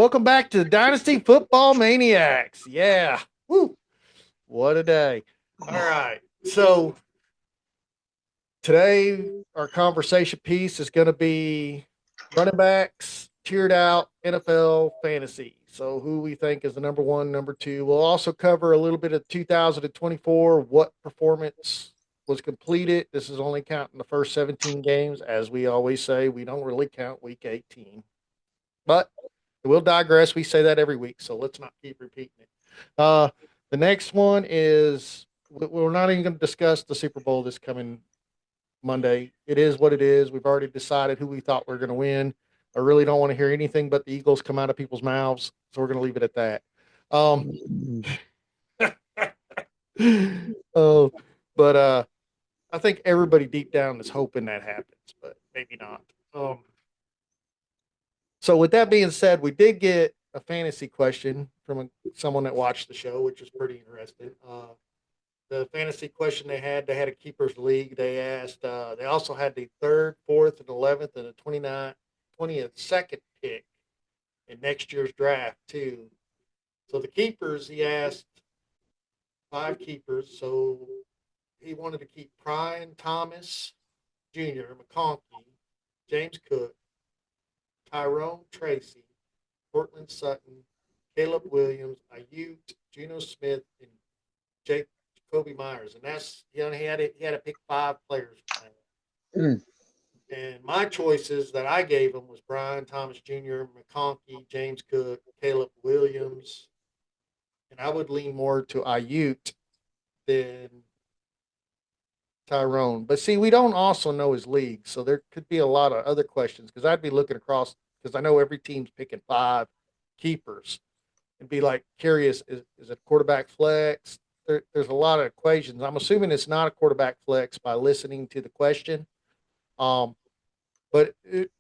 welcome back to the Dynasty Football Maniacs. Yeah. Woo. What a day. All right. So today our conversation piece is going to be running backs, tiered out NFL fantasy. So who we think is the number one, number two. We'll also cover a little bit of 2024, what performance was completed. This is only counting the first 17 games. As we always say, we don't really count week 18. But we'll digress. We say that every week, so let's not keep repeating it. Uh, the next one is we're not even going to discuss the Super Bowl this coming Monday. It is what it is. We've already decided who we thought we are going to win. I really don't want to hear anything but the Eagles come out of people's mouths, so we're going to leave it at that. Um, oh, but I think everybody deep down is hoping that happens, but maybe not. So with that being said, we did get a fantasy question from someone that watched the show, which is pretty interesting. The fantasy question they had a keepers league. They asked. They also had the third, fourth, and 11th, and the 20th second pick in next year's draft too. So the keepers, he asked five keepers. So he wanted to keep Brian Thomas Jr., McConkey, James Cook, Tyrone Tracy, Cortland Sutton, Caleb Williams, Ayuk, Geno Smith, and Jake Jacoby Myers. And that's he had to pick five players. Mm. And my choices that I gave him was Brian Thomas Jr., McConkey, James Cook, Caleb Williams, and I would lean more to Ayuk than Tyrone. But see, we don't also know his league, so there could be a lot of other questions because I'd be looking across because I know every team's picking five keepers and be like curious is it quarterback flex? There's a lot of equations. I'm assuming it's not a quarterback flex by listening to the question. Um, but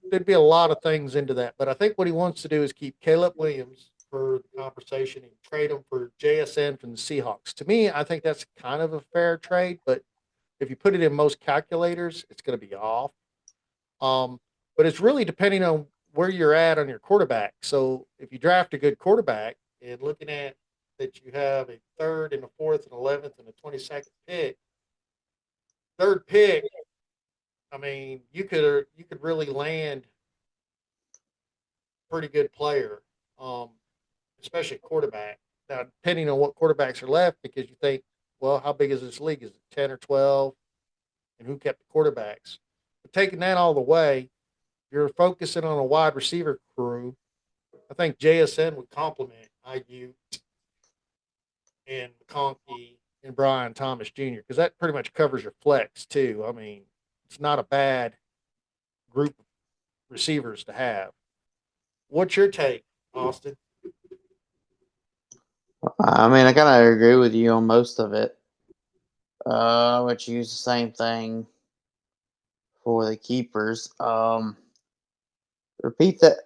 there'd be a lot of things into that. But I think what he wants to do is keep Caleb Williams for the conversation and trade him for JSN from the Seahawks. To me, I think that's kind of a fair trade, but if you put it in most calculators, it's going to be off. Um, but it's really depending on where you're at on your quarterback. So if you draft a good quarterback and looking at that you have a third and a fourth and 11th and a 22nd pick, third pick, I mean, you could really land a pretty good player, um, especially quarterback. Now, depending on what quarterbacks are left, because you think, well, how big is this league? Is it 10 or 12? And who kept the quarterbacks? But taking that all the way, you're focusing on a wide receiver crew. I think JSN would complement IU and McConkey and Brian Thomas Jr. because that pretty much covers your flex too. I mean, it's not a bad group of receivers to have. What's your take, Austin? I mean, I kind of agree with you on most of it. I would use the same thing for the keepers. Repeat that.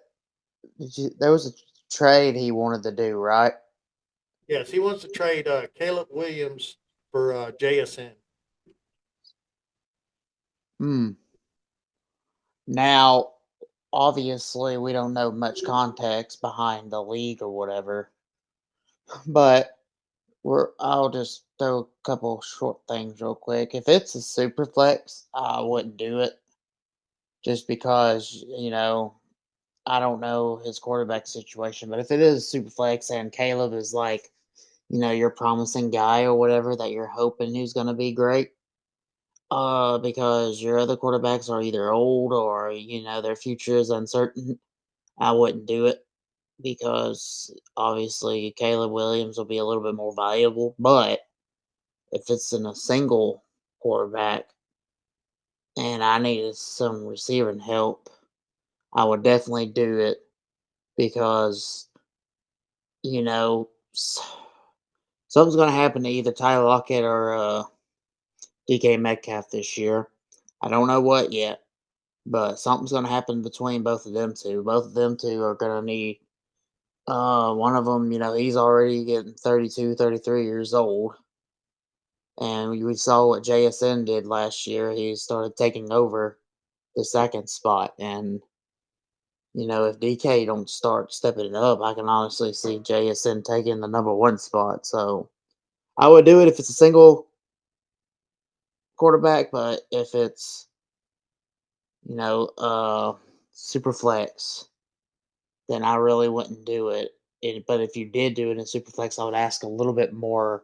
There was a trade he wanted to do, right? Yes, he wants to trade Caleb Williams for JSN. Hmm. Now, obviously, we don't know much context behind the league or whatever, but I'll just throw a couple short things real quick. If it's a super flex, I wouldn't do it just because I don't know his quarterback situation, but if it is super flex and Caleb is like, your promising guy or whatever that you're hoping he's going to be great, because your other quarterbacks are either old or their future is uncertain, I wouldn't do it because obviously Caleb Williams will be a little bit more valuable. But if it's in a single quarterback and I needed some receiving help, I would definitely do it because you know, something's going to happen to either Tyler Lockett or DK Metcalf this year. I don't know what yet, but something's going to happen between both of them two. Both of them two are going to need one of them, he's already getting 32, 33 years old. And we saw what JSN did last year. He started taking over the second spot. And If DK don't start stepping it up, I can honestly see JSN taking the number one spot. So I would do it if it's a single quarterback, but if it's you know super flex, then I really wouldn't do it. But if you did do it in super flex, I would ask a little bit more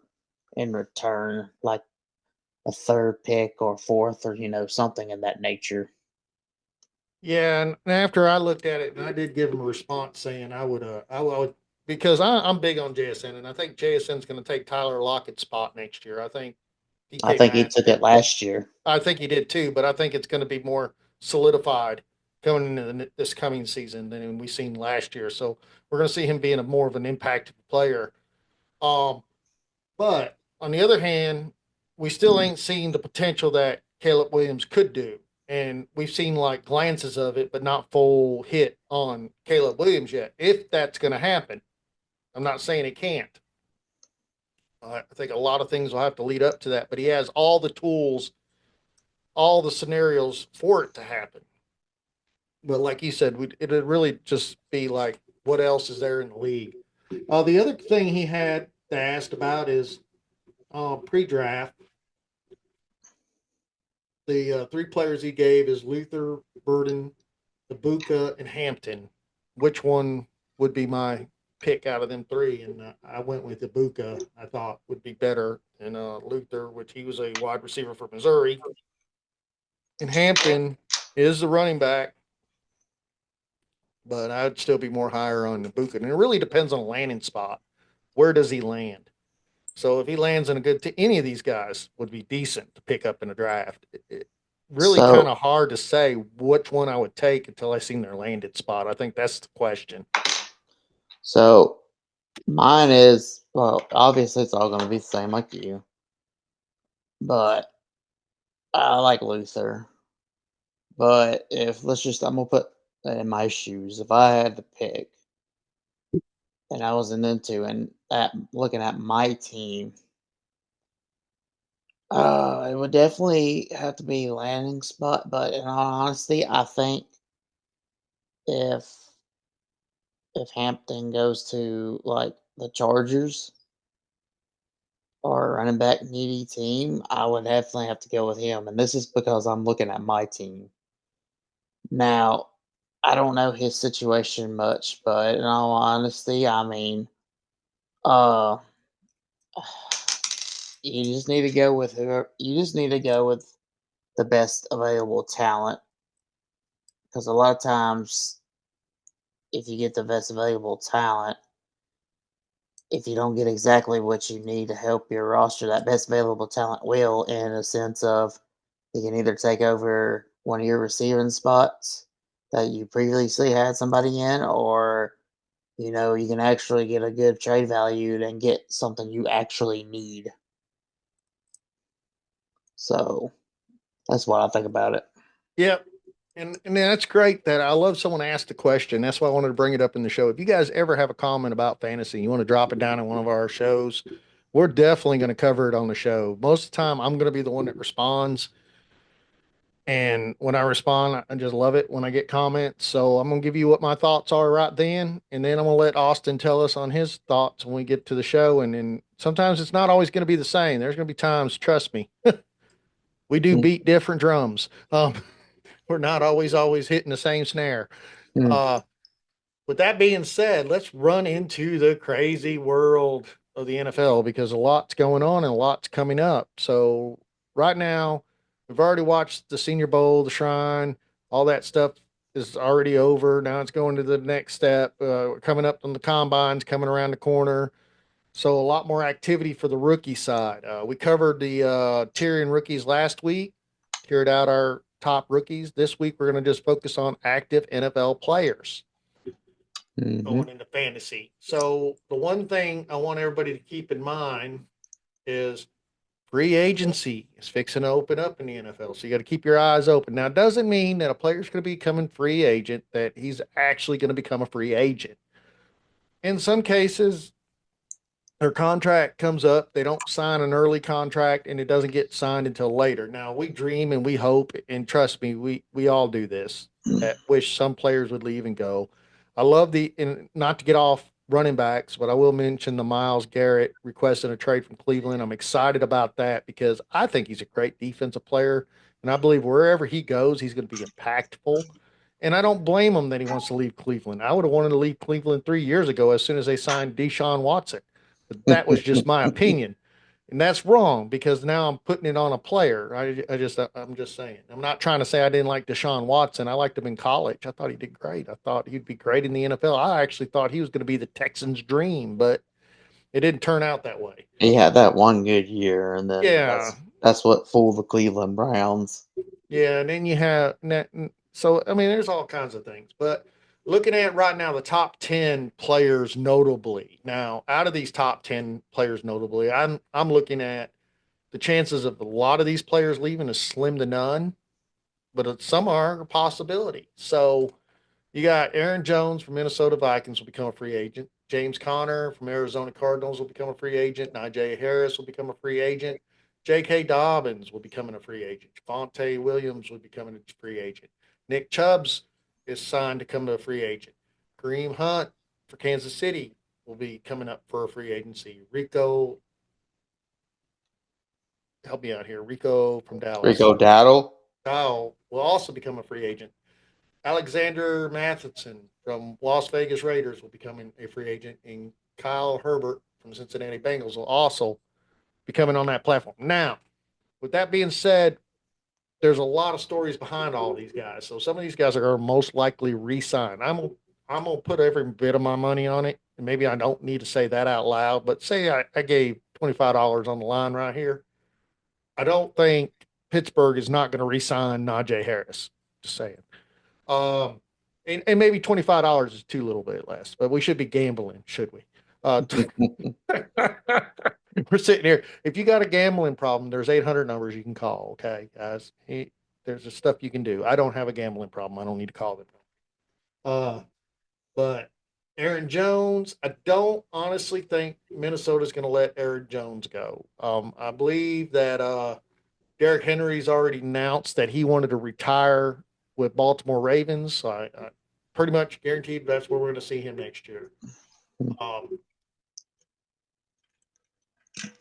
in return, like a third pick or fourth, or something in that nature. Yeah, and after I looked at it, and I did give him a response saying I would because I'm big on JSN, and I think JSN's going to take Tyler Lockett's spot next year. I think I DK think he took it Metcalf. last year. I think he did too, but I think it's going to be more solidified coming into this coming season than we seen last year. So we're going to see him being a more of an impact player. Um, but on the other hand, we still ain't seen the potential that Caleb Williams could do. And we've seen like glances of it, but not full hit on Caleb Williams yet. If that's going to happen, I'm not saying it can't. I think a lot of things will have to lead up to that, but he has all the tools, all the scenarios for it to happen. But like you said, it'd really just be like, what else is there in the league? The other thing he had asked about is pre-draft. The three players he gave is Luther, Burden, Ibuka, and Hampton. Which one would be my pick out of them three? And I went with Ibuka. I thought would be better than Luther, which he was a wide receiver for Missouri. And Hampton is the running back, but I'd still be more higher on Ibuka. And it really depends on a landing spot. Where does he land? So if he lands in a good, any of these guys would be decent to pick up in a draft. It really kind So, of hard to say which one I would take until I seen their landed spot. I think that's the question. so mine is, well, obviously it's all going to be the same like you, but I like Luther. But if I'm gonna put that in my shoes. If I had to pick, and I was into and at looking at my team, it would definitely have to be landing spot. But in all honesty, I think if Hampton goes to like the Chargers or a running back needy team, I would definitely have to go with him. And this is because I'm looking at my team. Now, I don't know his situation much, but in all honesty, I mean, uh, you just need to go with whoever. You just need to go with the best available talent because a lot of times, if you get the best available talent, if you don't get exactly what you need to help your roster, that best available talent will, in a sense of, he can either take over one of your receiving spots that you previously had somebody in, or you can actually get a good trade value and get something you actually need. So that's what I think about it. Yep. And that's great that I love someone asked the question. That's why I wanted to bring it up in the show. If you guys ever have a comment about fantasy, you want to drop it down in one of our shows, we're definitely going to cover it on the show. Most of the time, I'm going to be the one that responds. And when I respond, I just love it when I get comments. So I'm going to give you what my thoughts are right then. And then I'm going to let Austin tell us on his thoughts when we get to the show. And then sometimes it's not always going to be the same. There's going to be times, trust me, we do beat different drums. We're not always hitting the same snare. Mm-hmm. Uh, with that being said, let's run into the crazy world of the NFL because a lot's going on and a lot's coming up. So right now, we've already watched the Senior Bowl, the Shrine, all that stuff is already over. Now it's going to the next step. Coming up on the combines, coming around the corner. So a lot more activity for the rookie side. We covered the Tyrion rookies last week, tiered out our top rookies. This week we're going to just focus on active NFL players Mm-hmm. going into fantasy. So the one thing I want everybody to keep in mind is free agency is fixing to open up in the NFL. So you got to keep your eyes open. Now, it doesn't mean that a player's going to become a free agent, that he's actually going to become a free agent. In some cases, their contract comes up, they don't sign an early contract, and it doesn't get signed until later. Now we dream and we hope, and trust me, we all do this. That wish some players would leave and go. I love the and not to get off running backs, but I will mention the Miles Garrett requesting a trade from Cleveland. I'm excited about that because I think he's a great defensive player, and I believe wherever he goes, he's going to be impactful. And I don't blame him that he wants to leave Cleveland. I would have wanted to leave Cleveland 3 years ago as soon as they signed Deshaun Watson. But that was just my opinion. And that's wrong because now I'm putting it on a player. I'm just saying. I'm not trying to say I didn't like Deshaun Watson. I liked him in college. I thought he did great. I thought he'd be great in the NFL. I actually thought he was going to be the Texans' dream, but it didn't turn out that way. He had that one good year, and then Yeah, that's what fooled the Cleveland Browns. yeah. And then you have so I mean, there's all kinds of things, but looking at right now the top 10 players notably. Now, out of these top 10 players notably, I'm looking at the chances of a lot of these players leaving is slim to none, but some are a possibility. So you got Aaron Jones from Minnesota Vikings will become a free agent. James Conner from Arizona Cardinals will become a free agent. Najee Harris will become a free agent. J.K. Dobbins will become a free agent. Javonte Williams will become a free agent. Nick Chubbs is signed to come to a free agent. Kareem Hunt for Kansas City will be coming up for a free agency. Help me out here. Rico from Dallas. Rico Dowdle. Kyle will also become a free agent. Alexander Matheson from Las Vegas Raiders will become a free agent, and Kyle Herbert from Cincinnati Bengals will also be coming on that platform. Now, with that being said, there's a lot of stories behind all these guys. So some of these guys are going to most likely re-sign. I'm gonna put every bit of my money on it, and maybe I don't need to say that out loud. But say I gave $25 on the line right here. I don't think Pittsburgh is not going to re-sign Najee Harris. Just saying. Um, and maybe $25 is too little bit less, but we should be gambling, should we? We're sitting here. If you got a gambling problem, there's 800 numbers you can call. Okay, guys, there's stuff you can do. I don't have a gambling problem. I don't need to call them. Uh, but Aaron Jones, I don't honestly think Minnesota's going to let Aaron Jones go. I believe that Derrick Henry's already announced that he wanted to retire with Baltimore Ravens. So I pretty much guaranteed that's where we're going to see him next year. Um,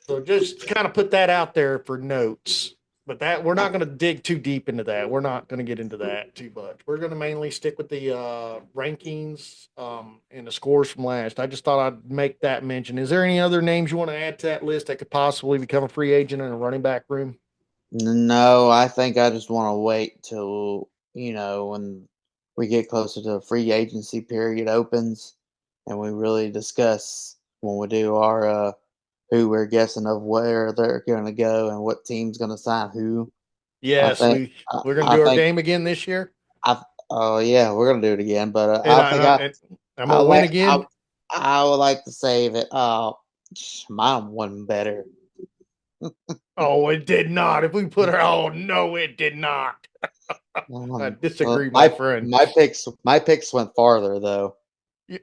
so just kind of put that out there for notes. But that we're not going to dig too deep into that. We're not going to get into that too much. We're going to mainly stick with the rankings and the scores from last. I just thought I'd make that mention. Is there any other names you want to add to that list that could possibly become a free agent in a running back room? No, I think I just want to wait till, when we get closer to the free agency period opens and we really discuss when we do our who we're guessing of where they're going to go and what team's going to sign who. I Yes, think we're going to I do our think game again this year, I oh yeah, we're going to do it again, but and I think I'm I going to win like again. I would like to save it. Mine won better. Oh, it did not. If we put her, oh no, it did not. I Well, disagree, my friend. my picks went farther though.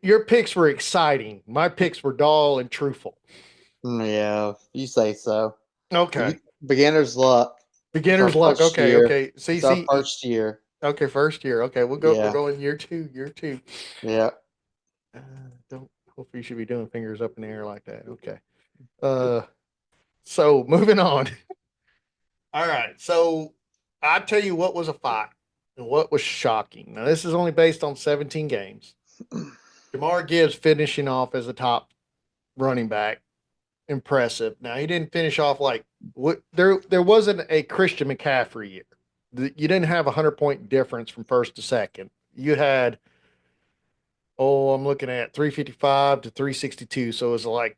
Your picks were exciting. My picks were dull and truthful. Yeah, you say so. Okay, You beginner's luck. It's our beginner's luck. first Okay, year. okay. It's our See. first year. Okay, first year. Okay, we'll go. We're Yeah, going year two. Year two. yeah. Uh, don't. Hopefully, you should be doing fingers up in the air like that. Okay. Uh. So moving on. All right. So I tell you what was a fight and what was shocking. Now this is only based on 17 games. Jamar Gibbs finishing off as a top running back. Impressive. Now he didn't finish off like what there wasn't a Christian McCaffrey year. You didn't have a 100-point difference from first to second. You had I'm looking at 355 to 362, so it was like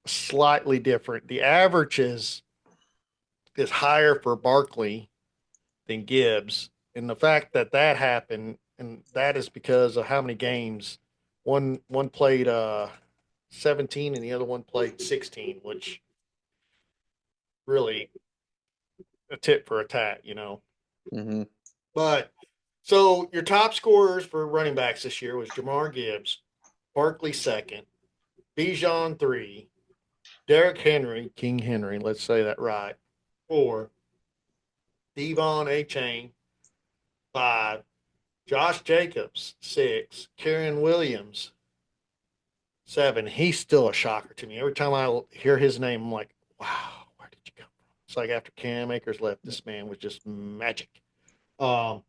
slightly different. The averages is higher for Barkley than Gibbs, and the fact that that happened, and that is because of how many games one played 17 and the other one played 16, which really a tit for a tat. Hmm. But so your top scorers for running backs this year was Jamar Gibbs, Barkley second, Bijan three, Derrick Henry, King Henry, let's say that right. 4. Devon A. Chain, 5. Josh Jacobs, 6. Karen Williams, 7. He's still a shocker to me. Every time I hear his name, I'm like, wow, where did you come from? It's like after Cam Akers left, this man was just magic. Um,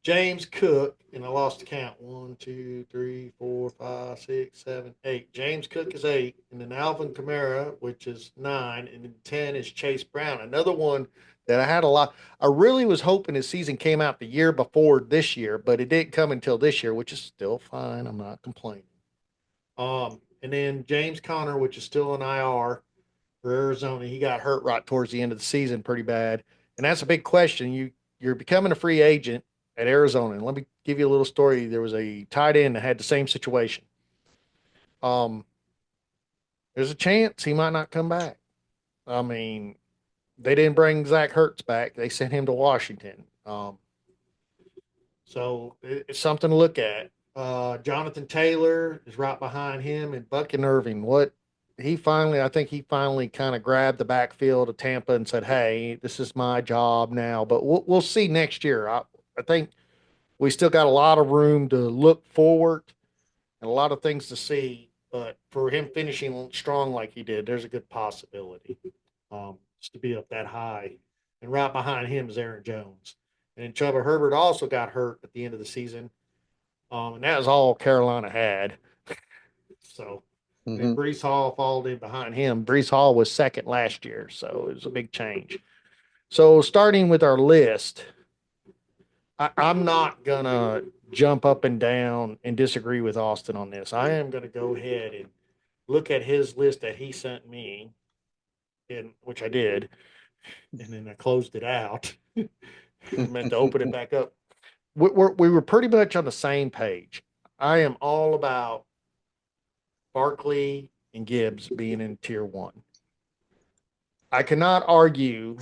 James Cook, and I lost the count. 1, 2, 3, 4, 5, 6, 7, 8. James Cook is 8. And then Alvin Kamara, which is 9. And then 10 is Chase Brown. Another one that I had a lot. I really was hoping his season came out the year before this year, but it didn't come until this year, which is still fine. I'm not complaining. And then James Conner, which is still an IR for Arizona. He got hurt right towards the end of the season pretty bad. And that's a big question. You're becoming a free agent at Arizona. And let me give you a little story. There was a tight end that had the same situation. Um, there's a chance he might not come back. I mean, they didn't bring Zach Ertz back. They sent him to Washington. So it's something to look at. Jonathan Taylor is right behind him, and Bucky Irving. I think he finally kind of grabbed the backfield of Tampa and said, "Hey, this is my job now." But we'll see next year. I think we still got a lot of room to look forward and a lot of things to see. But for him finishing strong like he did, there's a good possibility just to be up that high. And right behind him is Aaron Jones. And then Chuba Herbert also got hurt at the end of the season. And that was all Carolina had. So, and Hmm. Brees Hall followed in behind him. Brees Hall was second last year, so it was a big change. So, starting with our list, I'm not going to jump up and down and disagree with Austin on this. I am going to go ahead and look at his list that he sent me, which I did, and then I closed it out. I meant to open it back up. We were pretty much on the same page. I am all about Barkley and Gibbs being in tier one. I cannot argue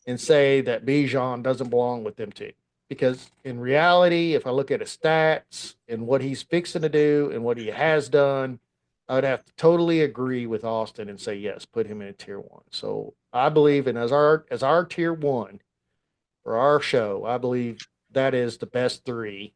and say that Bijan doesn't belong with them too. Because in reality, if I look at his stats and what he's fixing to do and what he has done, I would have to totally agree with Austin and say yes, put him in a tier one. So I believe in as our tier one for our show, I believe that is the best three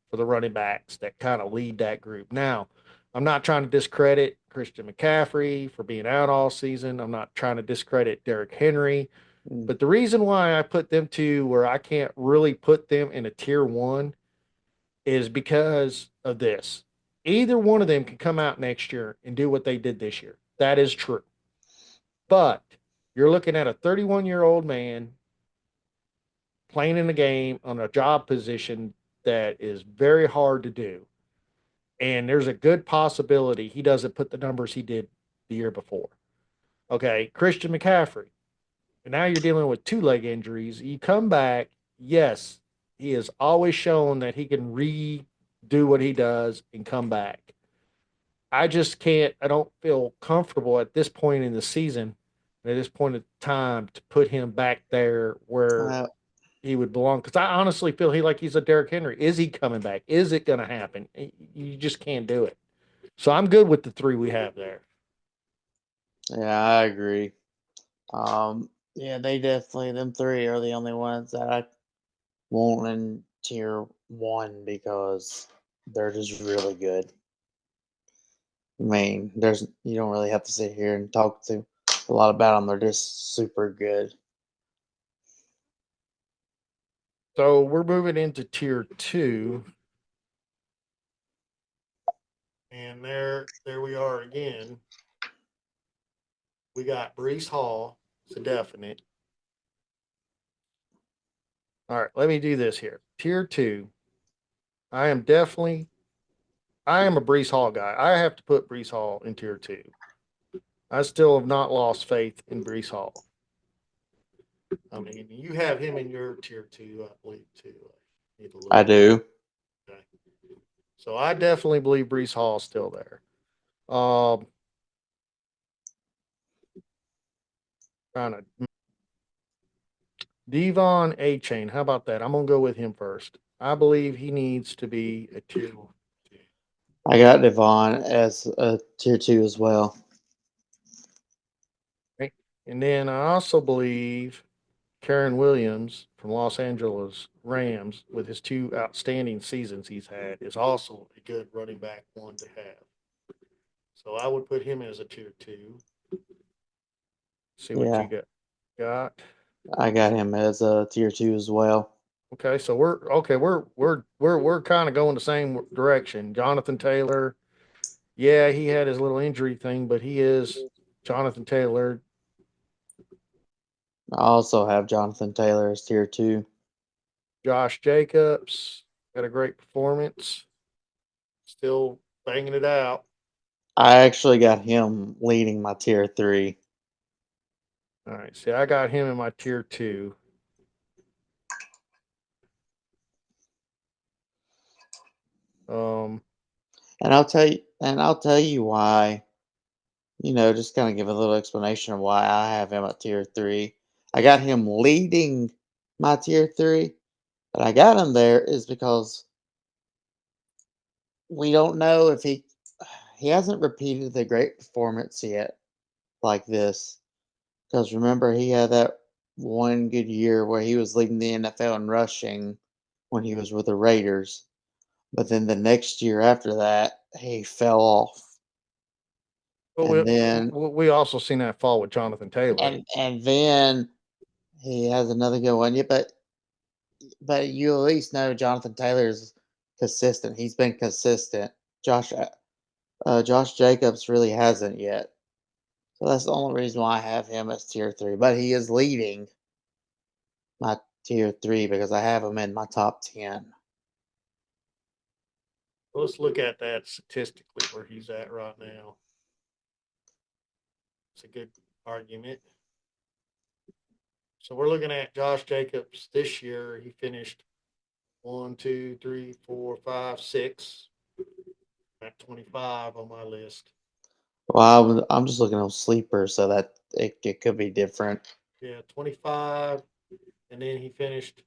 for the running backs that kind of lead that group. Now, I'm not trying to discredit Christian McCaffrey for being out all season. I'm not trying to discredit Derrick Henry. But the reason why I put them to where I can't really put them in a tier one is because of this. Either one of them can come out next year and do what they did this year. That is true. But you're looking at a 31-year-old man playing in a game on a job position that is very hard to do. And there's a good possibility he doesn't put the numbers he did the year before. Okay, Christian McCaffrey. And now you're dealing with two leg injuries. You come back, yes, he has always shown that he can redo what he does and come back. I just can't, I don't feel comfortable at this point in the season, at this point of time, to put him back there where Well, he would belong. Because I honestly feel he's a Derrick Henry. Is he coming back? Is it going to happen? You just can't do it. So I'm good with the three we have there. yeah, I agree. Yeah, they definitely them three are the only ones that I want in tier one because they're just really good. I mean, there's you don't really have to sit here and talk to a lot about them. They're just super good. So we're moving into tier two. And there we are again. We got Brees Hall. It's a definite. All right, let me do this here. Tier two. I am definitely I am a Brees Hall guy. I have to put Brees Hall in tier two. I still have not lost faith in Brees Hall. I mean, you have him in your tier two, I believe, too. I need to look I at that. do. Okay. So I definitely believe Brees Hall is still there. Um, trying to Devon A Chain. How about that? I'm gonna go with him first. I believe he needs to be a tier two. I got Devon as a tier two as well. And then I also believe Karen Williams from Los Angeles Rams, with his two outstanding seasons he's had, is also a good running back one to have. So I would put him as a tier two. See what Yeah, you got. I got him as a tier two as well. Okay, so we're kind of going the same direction. Jonathan Taylor, yeah, he had his little injury thing, but he is Jonathan Taylor. I also have Jonathan Taylor as tier two. Josh Jacobs had a great performance, still banging it out. I actually got him leading my tier three. All right, see, I got him in my tier two. Um, And I'll tell you why. Just kind of give a little explanation of why I have him at tier three. I got him leading my tier three, but I got him there is because we don't know if he hasn't repeated the great performance yet like this. Because remember, he had that one good year where he was leading the NFL in rushing when he was with the Raiders. But then the next year after that, he fell off. but And then we also seen that fall with Jonathan Taylor. and then he has another good one. Yeah, but you at least know Jonathan Taylor's consistent. He's been consistent. Josh Josh Jacobs really hasn't yet. So that's the only reason why I have him as tier three. But he is leading my tier three because I have him in my top 10. Let's look at that statistically where he's at right now. It's a good argument. So we're looking at Josh Jacobs this year. He finished one, two, three, four, five, six at 25 on my list. Well, I'm just looking on sleeper, so that it could be different. Yeah, 25. And then he finished.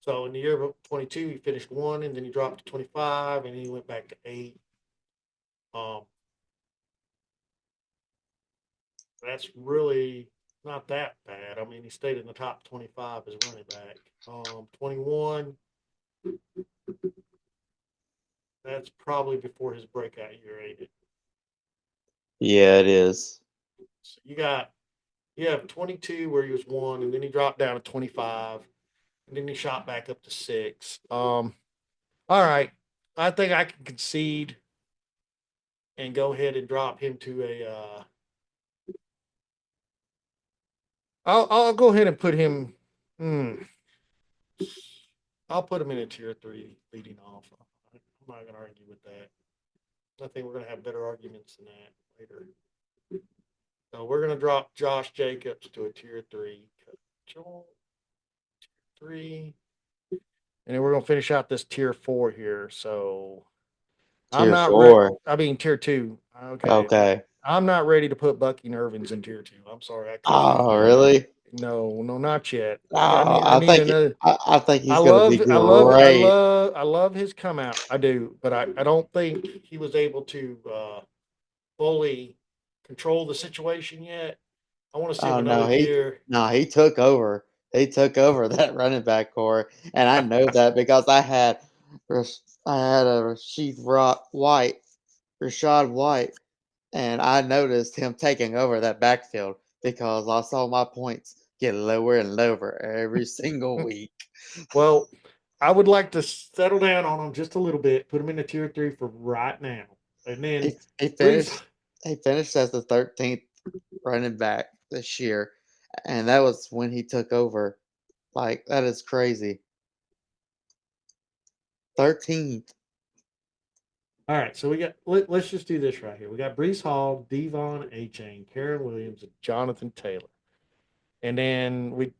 So in the year of 22, he finished one, and then he dropped to 25, and he went back to eight. Um, that's really not that bad. I mean, he stayed in the top 25 as running back. 21, that's probably before his breakout year, ain't it? Yeah, it is. So you have 22 where he was one, and then he dropped down to 25, and then he shot back up to six. All right, I think I can concede and go ahead and drop him to a. I'll go ahead and put him. Hmm, I'll put him in a tier three leading off. I'm not going to argue with that. I think we're going to have better arguments than that later. So we're going to drop Josh Jacobs to a tier three. Tier three. And then we're going to finish out this tier four here. So I'm Tier not ready. four. I mean, tier two. Okay. Okay. I'm not ready to put Bucky Nervins in tier two. I'm sorry. I can't do Oh, that. really? No, no, not yet. Oh, I I need think another. I think he's gonna be great. I love his come out. I do, but I don't think he was able to fully control the situation yet. I want to see him Oh another no, year. he took over. He took over that running back core, and I know that because I had a Rashad White, and I noticed him taking over that backfield because I saw my points get lower and lower every single week. Well, I would like to settle down on him just a little bit, put him in the tier three for right now, and then He Brees. finished as the 13th running back this year, and that was when he took over. Like that is crazy. 13th. All right, so let's just do this right here. We got Brees Hall, Devon A. Chain, Karen Williams, and Jonathan Taylor, and then we.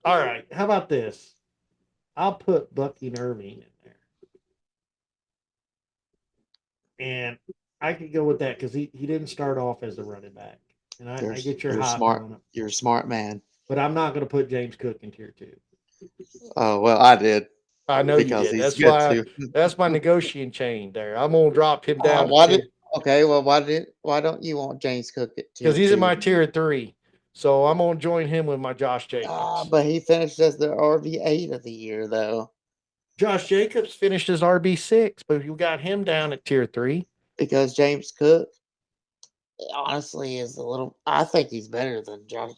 All right, how about this? I'll put Bucky Irving in there, and I could go with that because he didn't start off as a running back, and I get your You're hype smart. on him, You're a smart man. but I'm not going to put James Cook in tier two. Oh well, I did I know you because did. he's good too. That's my negotiating chain there. I'm gonna drop him down to Why did tier. Okay, well, why don't you want James Cook at tier because he's in two? my tier three. So I'm gonna join him with my Josh Ah, Jacobs. but he finished as the RB8 of the year, though, Josh Jacobs finished as RB6, but you got him down at tier three. because James Cook honestly is a little. I think he's better than Josh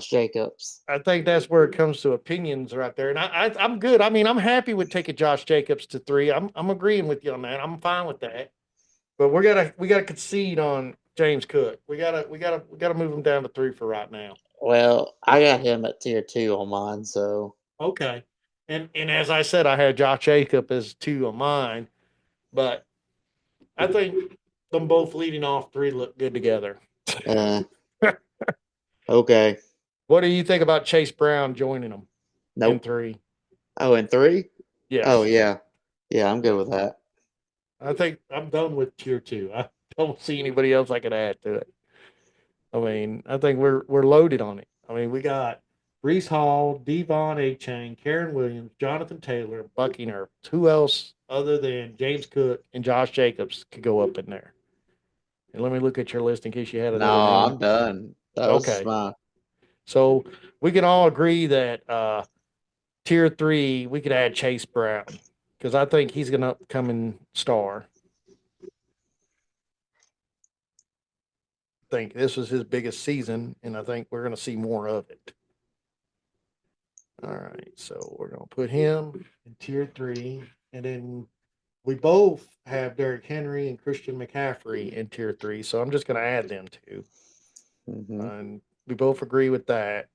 Jacobs. I think that's where it comes to opinions right there. And I'm good. I mean, I'm happy with taking Josh Jacobs to three. I'm agreeing with you on that. I'm fine with that. But we gotta concede on James Cook. We gotta move him down to three for right now. Well, I got him at tier two on mine, so Okay. And as I said, I had Josh Jacob as two on mine, but I think them both leading off three look good together. uh, okay. What do you think about Chase Brown joining them in Nope. three? Oh, and three? Oh Yes. yeah, yeah, I'm good with that. I think I'm done with tier two. I don't see anybody else I could add to it. I mean, I think we're loaded on it. I mean, we got Brees Hall, Devon A. Chain, Karen Williams, Jonathan Taylor, Bucky Nerf. Who else other than James Cook and Josh Jacobs could go up in there? And let me look at your list in case you had No, another name. I'm done. That was Okay. my So we can all agree that tier three, we could add Chase Brown because I think he's going to upcoming star. I think this was his biggest season, and I think we're going to see more of it. All right, so we're going to put him in tier three, and then we both have Derrick Henry and Christian McCaffrey in tier three. So I'm just going to add them two, hmm and we both agree with that.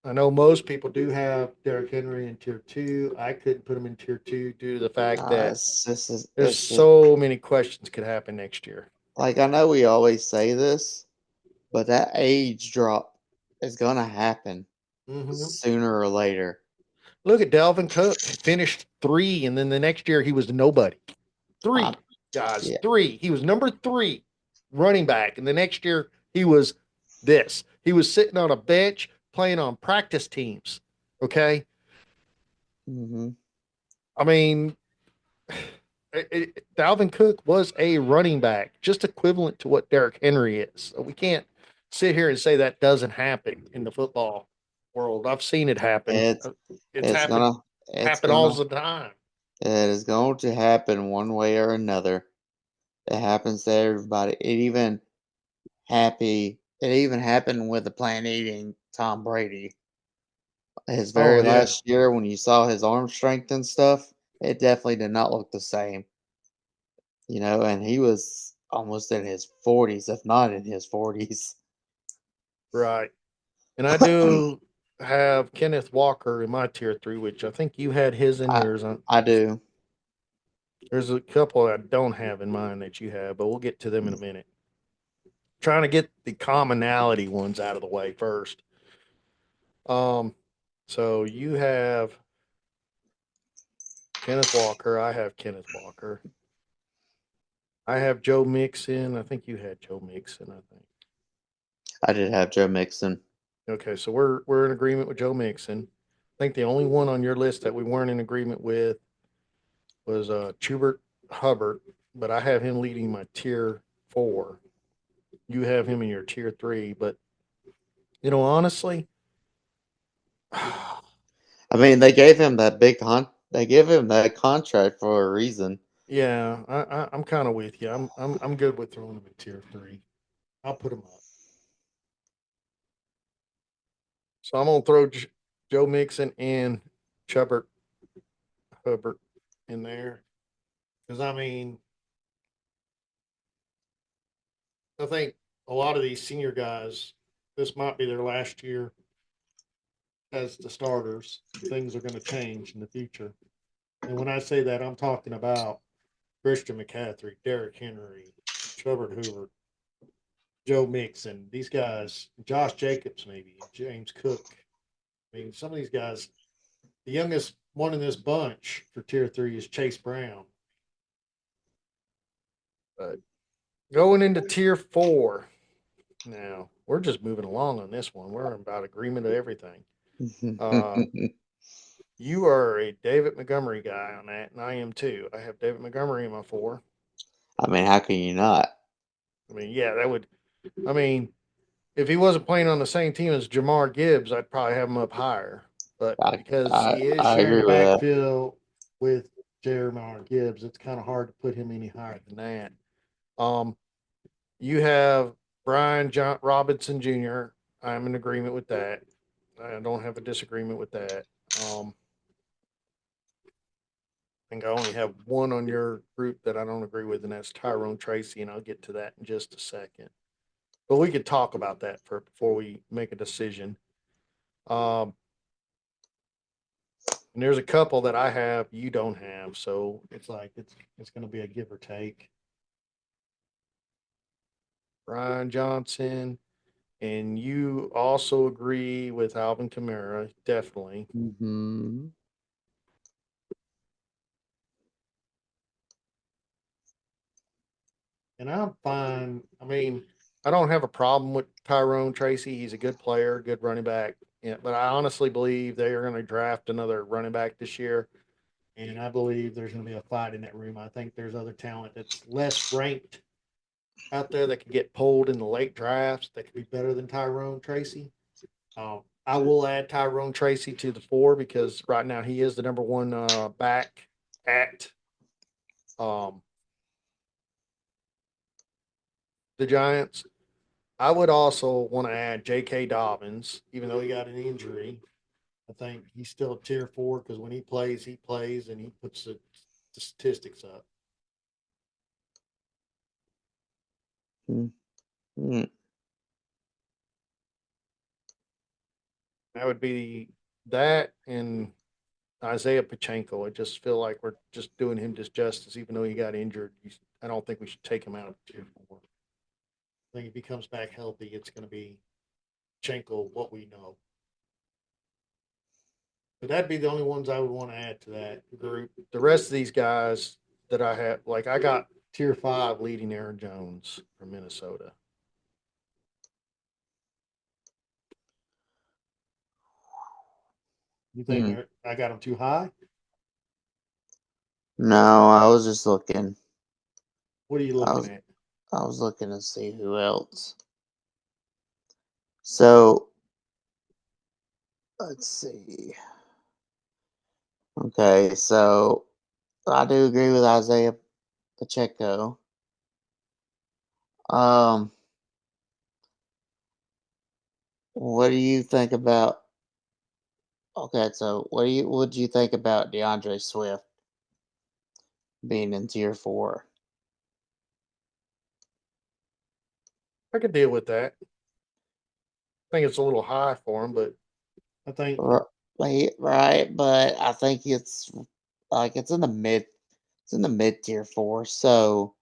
I know most people do have Derrick Henry in tier two. I couldn't put him in tier two due to the fact that there's it's just so many questions could happen next year. like I know we always say this, but that age drop is gonna happen Hmm. sooner or later. Look at Dalvin Cook finished three, and then the next year he was nobody. I, Three guys, yeah, three. He was number three running back, and the next year he was this. He was sitting on a bench playing on practice teams. Okay, hmm I mean, Dalvin Cook was a running back, just equivalent to what Derrick Henry is. So we can't sit here and say that doesn't happen in the football world. I've seen it happen. it's It's it's happened gonna it's happen all gonna the time. it is going to happen one way or another. It happens to everybody. It even happened with the plant eating Tom Brady. His Oh very yeah, last year, when you saw his arm strength and stuff, it definitely did not look the same, and he was almost in his 40s, if not in his 40s. right. And I do have Kenneth Walker in my tier three, which I think you had his in I yours. I do. There's a couple I don't have in mind that you have, but we'll get to them in a minute. Trying to get the commonality ones out of the way first. Um, so you have Kenneth Walker. I have Kenneth Walker. I have Joe Mixon. I think you had Joe Mixon. I think. I did have Joe Mixon. Okay, so we're in agreement with Joe Mixon. I think the only one on your list that we weren't in agreement with was Schubert Hubbard, but I have him leading my tier four. You have him in your tier three, but honestly, I mean, they gave him that contract for a reason. yeah, I'm kind of with you. I'm good with throwing him in tier three. I'll put him up. So I'm gonna throw Joe Mixon and Chubbert Hubbard in there because I mean I think a lot of these senior guys, this might be their last year as the starters. Things are going to change in the future. And when I say that, I'm talking about Christian McCaffrey, Derrick Henry, Trevor Hoover, Joe Mixon, these guys, Josh Jacobs, maybe, James Cook. I mean, some of these guys, the youngest one in this bunch for tier three is Chase Brown. But going into tier four, now we're just moving along on this one. We're about agreement of everything. Uh, You are a David Montgomery guy on that, and I am too. I have David Montgomery in my four. I mean, how can you not? I mean, yeah, that would. I mean, if he wasn't playing on the same team as Jamar Gibbs, I'd probably have him up higher. But I because I, he is I sharing agree the with that. backfield with Jeremiah Gibbs, it's kind of hard to put him any higher than that. Um, you have Brian John Robinson Jr. I'm in agreement with that. I don't have a disagreement with that. I think I only have one on your group that I don't agree with, and that's Tyrone Tracy, and I'll get to that in just a second. But we could talk about that before we make a decision. Um, and there's a couple that I have you don't have, so it's like it's going to be a give or take. Brian Johnson, and you also agree with Alvin Kamara, definitely. Hmm. And I'm fine. I mean, I don't have a problem with Tyrone Tracy. He's a good player, good running back. Yeah, but I honestly believe they are going to draft another running back this year. And I believe there's going to be a fight in that room. I think there's other talent that's less ranked out there that can get pulled in the late drafts that could be better than Tyrone Tracy. I will add Tyrone Tracy to the four because right now he is the number one back at um, the Giants. I would also want to add J.K. Dobbins, even though he got an injury. I think he's still a tier four because when he plays, and he puts the statistics up. Mm-hmm. That would be that and Isaiah Pachenko. I just feel like we're just doing him disjustice, even though he got injured. I don't think we should take him out of tier four. I think if he comes back healthy, it's going to be Pachenko, what we know. But that'd be the only ones I would want to add to that group. The rest of these guys that I have, like I got tier five leading Aaron Jones from Minnesota. You think Hmm. I got him too high? No, I was just looking. What are you I looking was at? I was looking to see who else. So let's see. Okay, so I do agree with Isaiah Pacheco. Um, what do you think about? Okay, so what do you think about DeAndre Swift being in tier four? I could deal with that. I think it's a little high for him, but I think Right, but I think it's like it's in the mid tier four. So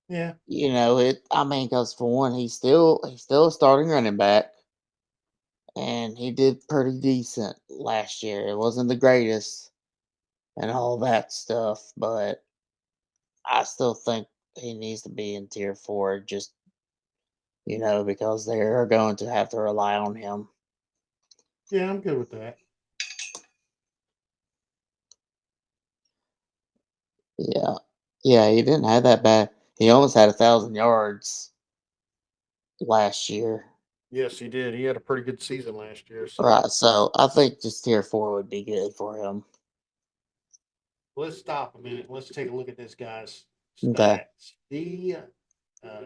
yeah, it. I mean, because for one, he's still a starting running back, and he did pretty decent last year. It wasn't the greatest and all that stuff, but I still think he needs to be in tier four. Just because they are going to have to rely on him. yeah, I'm good with that. Yeah, yeah, he didn't have that bad. He almost had 1,000 yards last year. Yes, he did. He had a pretty good season last year. So Right, so I think just tier four would be good for him. let's stop a minute. Let's take a look at this guy's Okay. stats. Uh,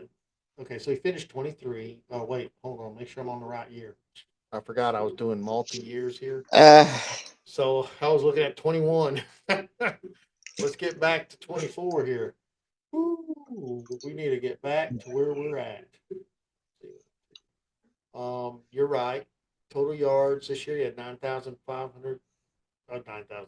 okay, so he finished 23. Oh, wait, hold on. Make sure I'm on the right year. I forgot I was doing multi years here. Uh, So I was looking at 21. Let's get back to 24 here. Ooh, we need to get back to where we're at. You're right. Total yards this year, he had 9,500. 9,000.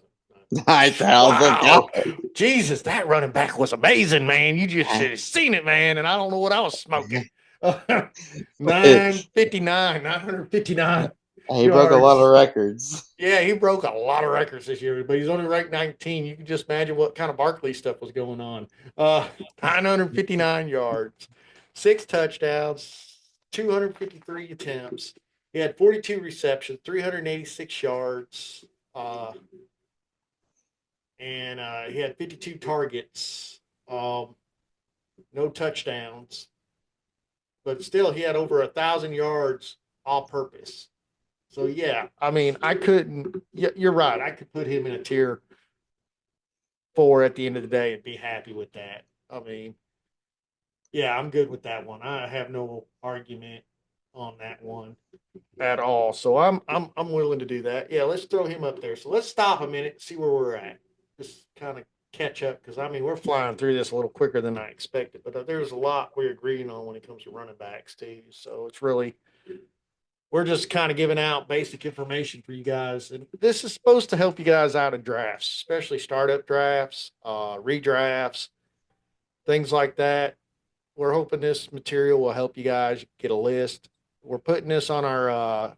9,000. Wow. Jesus, that running back was amazing, man. You just should have seen it, man. And I don't know what I was smoking. 959, 959 He broke a lot of yards. records. Yeah, he broke a lot of records this year, but he's only ranked 19. You can just imagine what kind of Barkley stuff was going on. 959 yards, six touchdowns, 253 attempts. He had 42 receptions, 386 yards. Uh, and he had 52 targets, no touchdowns, but still he had over 1,000 yards all purpose. So yeah, I mean, I couldn't. You're right. I could put him in a tier 4 at the end of the day and be happy with that. I mean, yeah, I'm good with that one. I have no argument on that one at all. So I'm willing to do that. Yeah, let's throw him up there. So let's stop a minute and see where we're at. Just kind of catch up because I mean we're flying through this a little quicker than I expected. But there's a lot we're agreeing on when it comes to running backs too. So it's really we're just kind of giving out basic information for you guys, and this is supposed to help you guys out in drafts, especially startup drafts, redrafts, things like that. We're hoping this material will help you guys get a list. We're putting this on our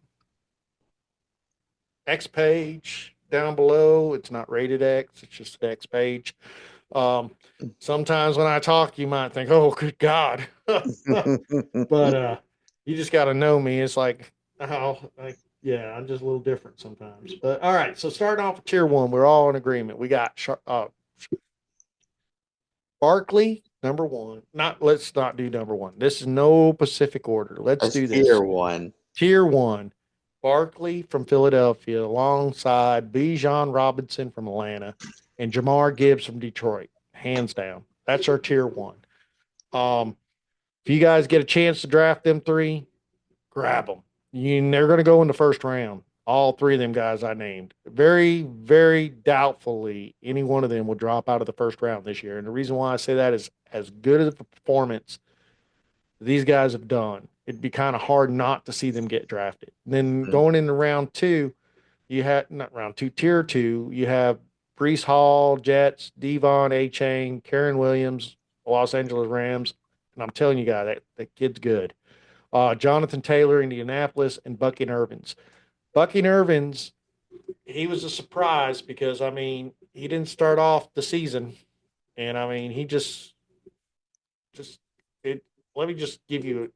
X page down below. It's not rated X, it's just X page. Um, Sometimes when I talk, you might think, oh, good God. But you just got to know me. It's like, oh, like, yeah, I'm just a little different sometimes. But all right, so starting off with tier 1, we're all in agreement. We got Barkley, number 1. Not let's not do number 1. This is no Pacific order. Let's That's do tier this. one. Tier 1, Barkley from Philadelphia, alongside Bijan Robinson from Atlanta, and Jamar Gibbs from Detroit. Hands down, that's our tier 1. Um, if you guys get a chance to draft them three, grab them. They're going to go in the first round. All three of them guys I named. Very, very doubtfully any one of them will drop out of the first round this year. And the reason why I say that is as good as a performance these guys have done, it'd be kind of hard not to see them get drafted. And then Mm. going into round 2, you had not round 2, tier 2, you have Brees Hall, Jets, Devon A. Chain, Karen Williams, Los Angeles Rams. And I'm telling you guys, that kid's good. Jonathan Taylor, Indianapolis, and Bucky Irvins. Bucky Irvins, he was a surprise because I mean he didn't start off the season, and I mean he just it. Let me just give you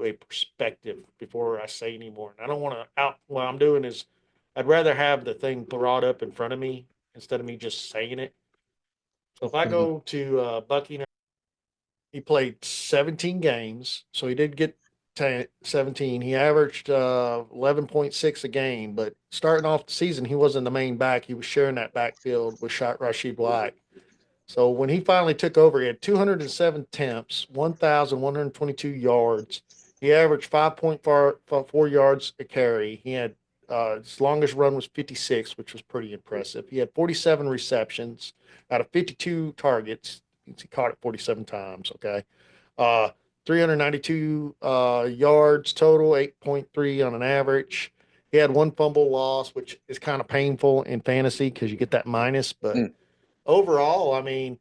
a perspective before I say any more. And I don't want to out. What I'm doing is, I'd rather have the thing brought up in front of me instead of me just saying it. So if I go to Bucky, he played 17 games, so he did get 17. He averaged 11.6 a game, but starting off the season, he wasn't the main back. He was sharing that backfield with Rashid White. So when he finally took over, he had 207 attempts, 1,122 yards. He averaged 5.4 yards a carry. He had his longest run was 56, which was pretty impressive. He had 47 receptions out of 52 targets. He caught it 47 times. Okay. Uh, 392 yards total, 8.3 on an average. He had one fumble loss, which is kind of painful in fantasy because you get that minus. But Mm. overall, I mean,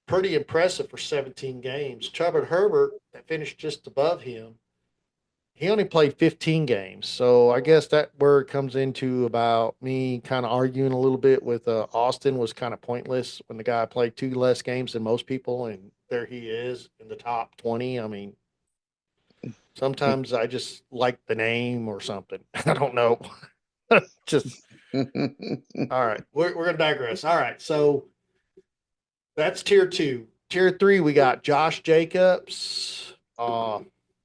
pretty impressive for 17 games. Chuba Herbert, that finished just above him, he only played 15 games. So I guess that where it comes into about me kind of arguing a little bit with Austin was kind of pointless when the guy played 2 less games than most people, and there he is in the top 20. I mean, sometimes I just like the name or something. I don't know. Just all right. We're gonna digress. All right, so that's tier 2. Tier 3, we got Josh Jacobs,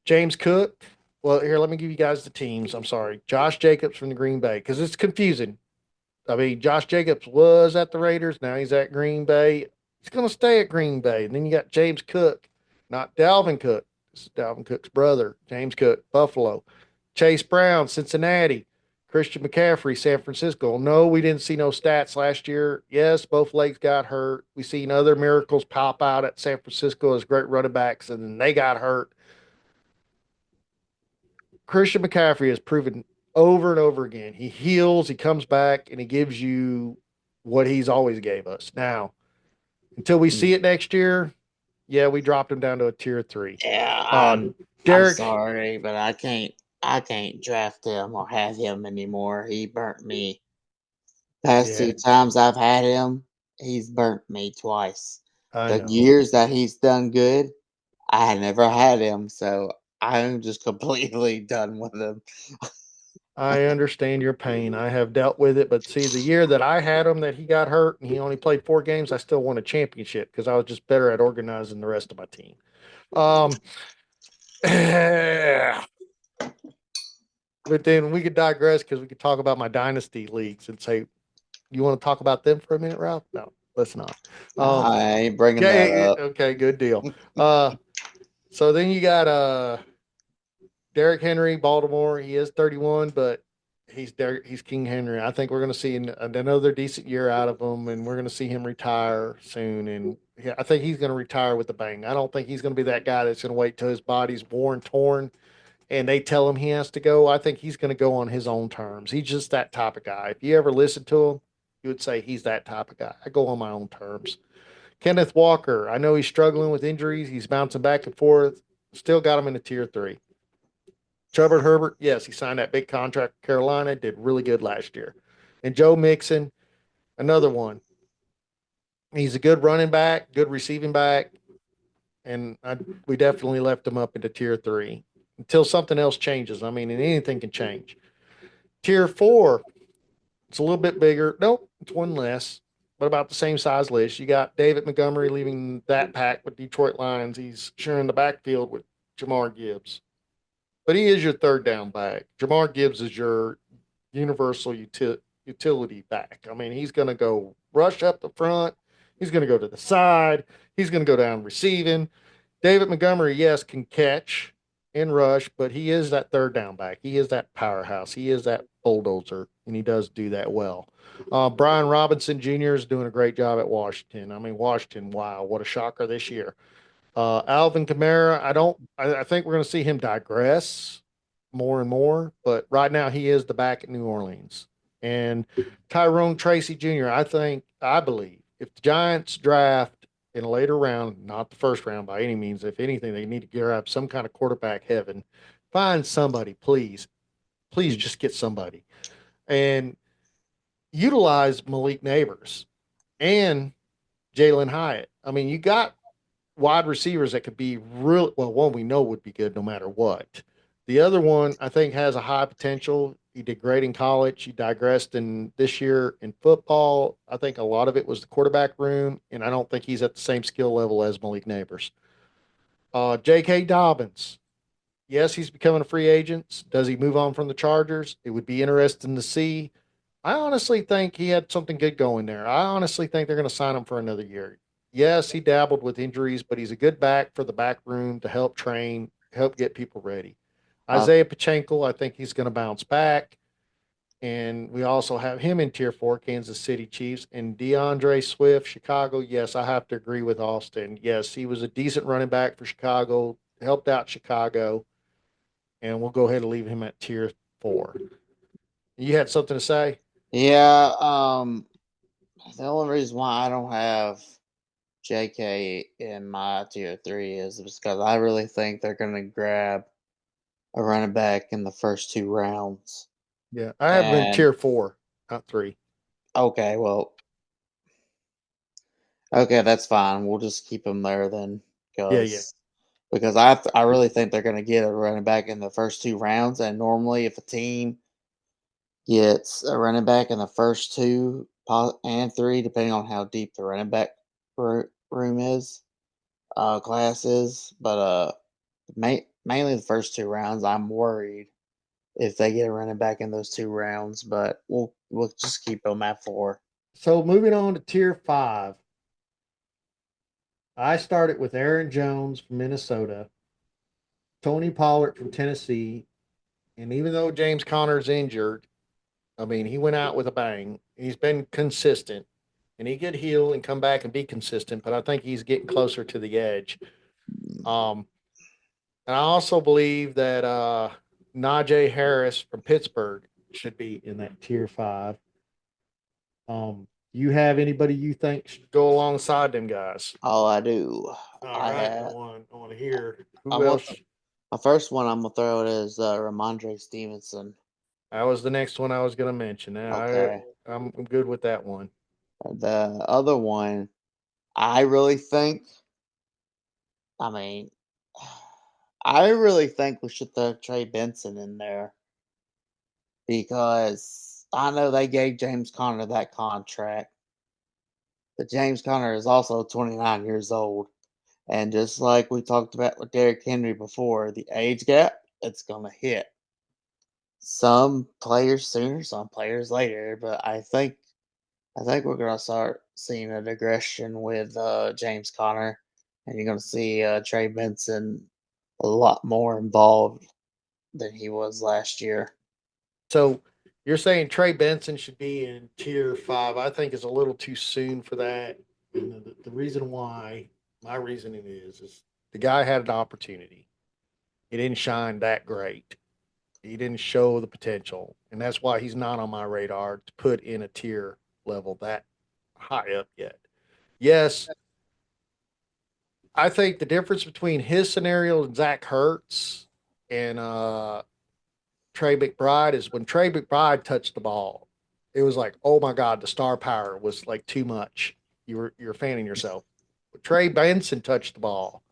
James Cook. Well, here, let me give you guys the teams. I'm sorry. Josh Jacobs from the Green Bay, because it's confusing. I mean, Josh Jacobs was at the Raiders. Now he's at Green Bay. He's going to stay at Green Bay. And then you got James Cook, not Dalvin Cook. This is Dalvin Cook's brother, James Cook, Buffalo. Chase Brown, Cincinnati. Christian McCaffrey, San Francisco. No, we didn't see no stats last year. Yes, both legs got hurt. We seen other miracles pop out at San Francisco as great running backs, and then they got hurt. Christian McCaffrey has proven over and over again. He heals, he comes back, and he gives you what he's always gave us. Now, until we see it next year, yeah, we dropped him down to a tier 3. Yeah, Uh, I'm Derek, sorry, but I can't draft him or have him anymore. He burnt me. Past yeah, 2 times I've had him, he's burnt me twice. I The know. years that he's done good, I had never had him, so I'm just completely done with him. I understand your pain. I have dealt with it, but see, the year that I had him, that he got hurt and he only played 4 games, I still won a championship because I was just better at organizing the rest of my team. Um, but then we could digress because we could talk about my dynasty leagues and say, you want to talk about them for a minute, Ralph? No, let's not. Um, I ain't bringing yeah, that yeah, up. yeah, okay, good deal. Uh, so then you got Derrick Henry, Baltimore. He is 31, but he's King Henry. I think we're going to see another decent year out of him, and we're going to see him retire soon. And yeah, I think he's going to retire with a bang. I don't think he's going to be that guy that's going to wait till his body's worn, torn, and they tell him he has to go. I think he's going to go on his own terms. He's just that type of guy. If you ever listen to him, you would say he's that type of guy. I go on my own terms. Kenneth Walker, I know he's struggling with injuries. He's bouncing back and forth. Still got him in a tier 3. Chubbard Herbert, yes, he signed that big contract with Carolina, did really good last year. And Joe Mixon, another one. He's a good running back, good receiving back, and we definitely left him up into tier 3 until something else changes. I mean, and anything can change. Tier 4, it's a little bit bigger. Nope, it's one less, but about the same size list. You got David Montgomery leaving that pack with Detroit Lions. He's sharing the backfield with Jamar Gibbs. But he is your third down back. Jamar Gibbs is your universal utility back. I mean, he's going to go rush up the front. He's going to go to the side. He's going to go down receiving. David Montgomery, yes, can catch and rush, but he is that third down back. He is that powerhouse. He is that bulldozer, and he does do that well. Brian Robinson Jr. is doing a great job at Washington. I mean, Washington, wow, what a shocker this year. Alvin Kamara, I don't. I think we're going to see him digress more and more, but right now he is the back at New Orleans. And Tyrone Tracy Jr., I believe, if the Giants draft in a later round, not the first round by any means, if anything, they need to grab some kind of quarterback heaven. Find somebody, please. Please just get somebody. And utilize Malik Neighbors and Jalen Hyatt. I mean, you got wide receivers that could be real well. One we know would be good no matter what. The other one I think has a high potential. He did great in college. He digressed in this year in football. I think a lot of it was the quarterback room, and I don't think he's at the same skill level as Malik Neighbors. J.K. Dobbins. Yes, he's becoming a free agent. Does he move on from the Chargers? It would be interesting to see. I honestly think he had something good going there. I honestly think they're going to sign him for another year. Yes, he dabbled with injuries, but he's a good back for the back room to help train, help get people ready. Uh, Isaiah Pacheco, I think he's going to bounce back. And we also have him in tier 4, Kansas City Chiefs. And DeAndre Swift, Chicago. Yes, I have to agree with Austin. Yes, he was a decent running back for Chicago, helped out Chicago. And we'll go ahead and leave him at tier 4. You had something to say? yeah. The only reason why I don't have JK in my tier 3 is because I really think they're going to grab a running back in the first 2 rounds. Yeah, I have him in And tier 4, not 3. okay, well, okay, that's fine. We'll just keep him there then, Yeah, yeah. because I really think they're going to get a running back in the first 2 rounds. And normally, if a team gets a running back in the first two and three, depending on how deep the running back room is, class is, but mainly the first 2 rounds. I'm worried if they get a running back in those 2 rounds, but we'll just keep them at 4. So moving on to tier 5, I started with Aaron Jones from Minnesota, Tony Pollard from Tennessee, and even though James Conner's injured, I mean, he went out with a bang. He's been consistent, and he could heal and come back and be consistent, but I think he's getting closer to the edge. Um, and I also believe that Najee Harris from Pittsburgh should be in that tier 5. You have anybody you think should go alongside them guys? All I do, All I right, have. I want to hear I'm who gonna else. My first one I'm gonna throw it is Ramondre Stevenson. That was the next one I was going to mention. Okay. I'm good with that one. The other one, I really think. I mean, I really think we should throw Trey Benson in there. because I know they gave James Conner that contract, but James Conner is also 29 years old. And just like we talked about with Derrick Henry before, the age gap, it's going to hit some players sooner, some players later. But I think we're going to start seeing a digression with James Conner, and you're going to see Trey Benson a lot more involved than he was last year. So you're saying Trey Benson should be in tier 5. I think it's a little too soon for that. And the reason why, my reasoning is the guy had an opportunity. He didn't shine that great. He didn't show the potential, and that's why he's not on my radar to put in a tier level that high up yet. Yes, I think the difference between his scenario and Zach Ertz and Trey McBride is when Trey McBride touched the ball, it was like, oh my God, the star power was like too much. You're fanning yourself. When Trey Benson touched the ball,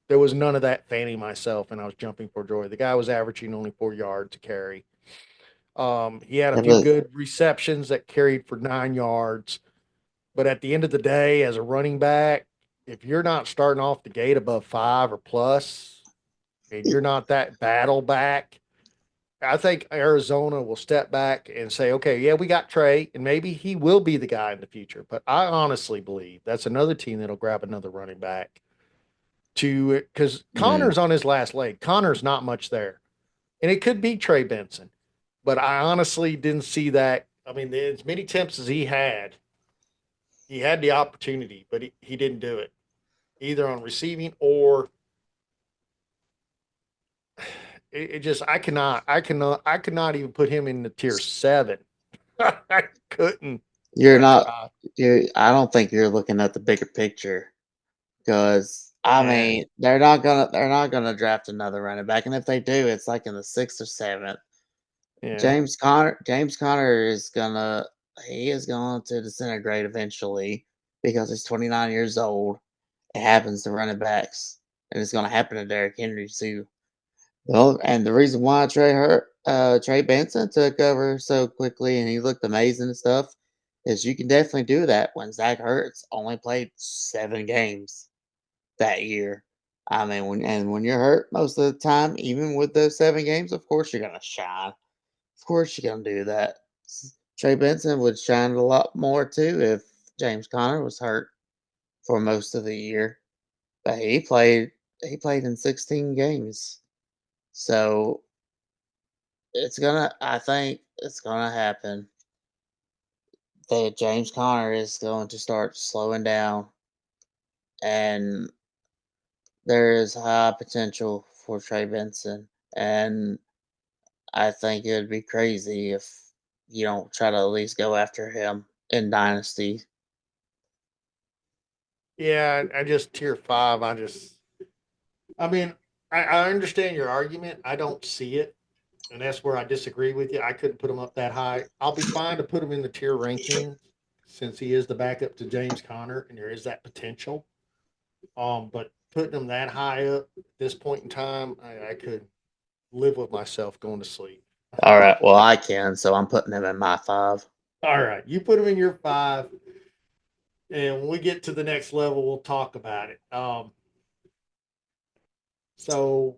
there was none of that fanning myself, and I was jumping for joy. The guy was averaging only 4 yards to carry. He had a Yeah, few but good receptions that carried for 9 yards. But at the end of the day, as a running back, if you're not starting off the gate above 5 or plus, and you're not that battle back, I think Arizona will step back and say, okay, yeah, we got Trey, and maybe he will be the guy in the future. But I honestly believe that's another team that'll grab another running back to because mm, Connor's on his last leg. Connor's not much there. And it could be Trey Benson. But I honestly didn't see that. I mean, as many attempts as he had the opportunity, but he didn't do it either on receiving or it just I could not even put him in the tier 7. I couldn't you're I not. try. I don't think you're looking at the bigger picture because I Yeah, mean they're not gonna draft another running back, and if they do, it's like in the sixth or seventh. yeah, James Conner is going to disintegrate eventually because he's 29 years old. It happens to running backs, and it's going to happen to Derrick Henry too. Well, and the reason why Trey Benson took over so quickly and he looked amazing and stuff is you can definitely do that when Zach Ertz only played 7 games that year. I mean, when you're hurt most of the time, even with those 7 games, of course you're gonna shine. Of course you're gonna do that. Trey Benson would shine a lot more too if James Conner was hurt for most of the year. But he played in 16 games. So I think it's gonna happen that James Conner is going to start slowing down and there is high potential for Trey Benson. And I think it would be crazy if you don't try to at least go after him in Dynasty. yeah. I just tier 5. I mean, I understand your argument. I don't see it, and that's where I disagree with you. I couldn't put him up that high. I'll be fine to put him in the tier ranking since he is the backup to James Conner, and there is that potential. But putting him that high up at this point in time, I could live with myself going to sleep. All right, well I can, so I'm putting him in my 5. All right, you put him in your 5, and when we get to the next level, we'll talk about it. So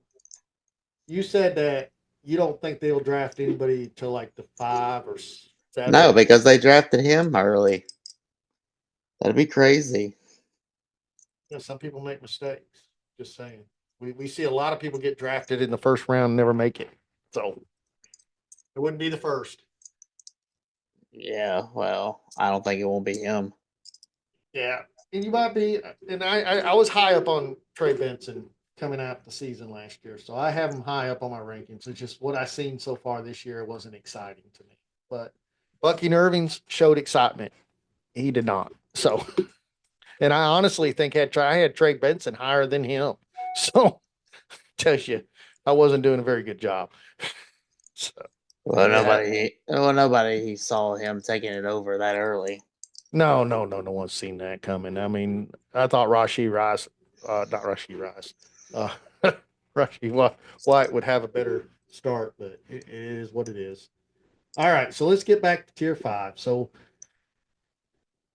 you said that you don't think they'll draft anybody till like the 5 or 7. No, because they drafted him early. That'd be crazy. You know, some people make mistakes. Just saying. We see a lot of people get drafted in the first round and never make it. So it wouldn't be the first. Yeah, well, I don't think it won't be him. Yeah. And you might be, and I was high up on Trey Benson coming out the season last year. So I have him high up on my rankings. It's just what I've seen so far this year wasn't exciting to me. But Bucky Irving's showed excitement. He did not. So, and I honestly think I had Trey Benson higher than him. So tells you I wasn't doing a very good job. So Well, yeah, nobody saw him taking it over that early. no one's seen that coming. I mean, I thought not Rashi Rice, uh, Rashi White would have a better start, but it is what it is. All right, so let's get back to tier 5. So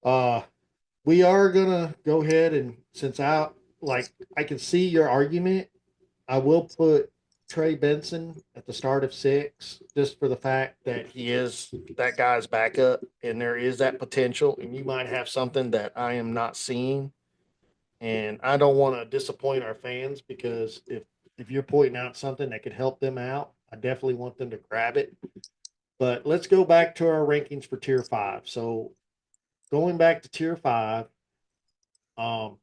uh we are gonna go ahead and since I can see your argument, I will put Trey Benson at the start of 6 just for the fact that he is that guy's backup and there is that potential and you might have something that I am not seeing. And I don't want to disappoint our fans because if you're pointing out something that could help them out, I definitely want them to grab it. But let's go back to our rankings for tier 5. So going back to tier 5, um,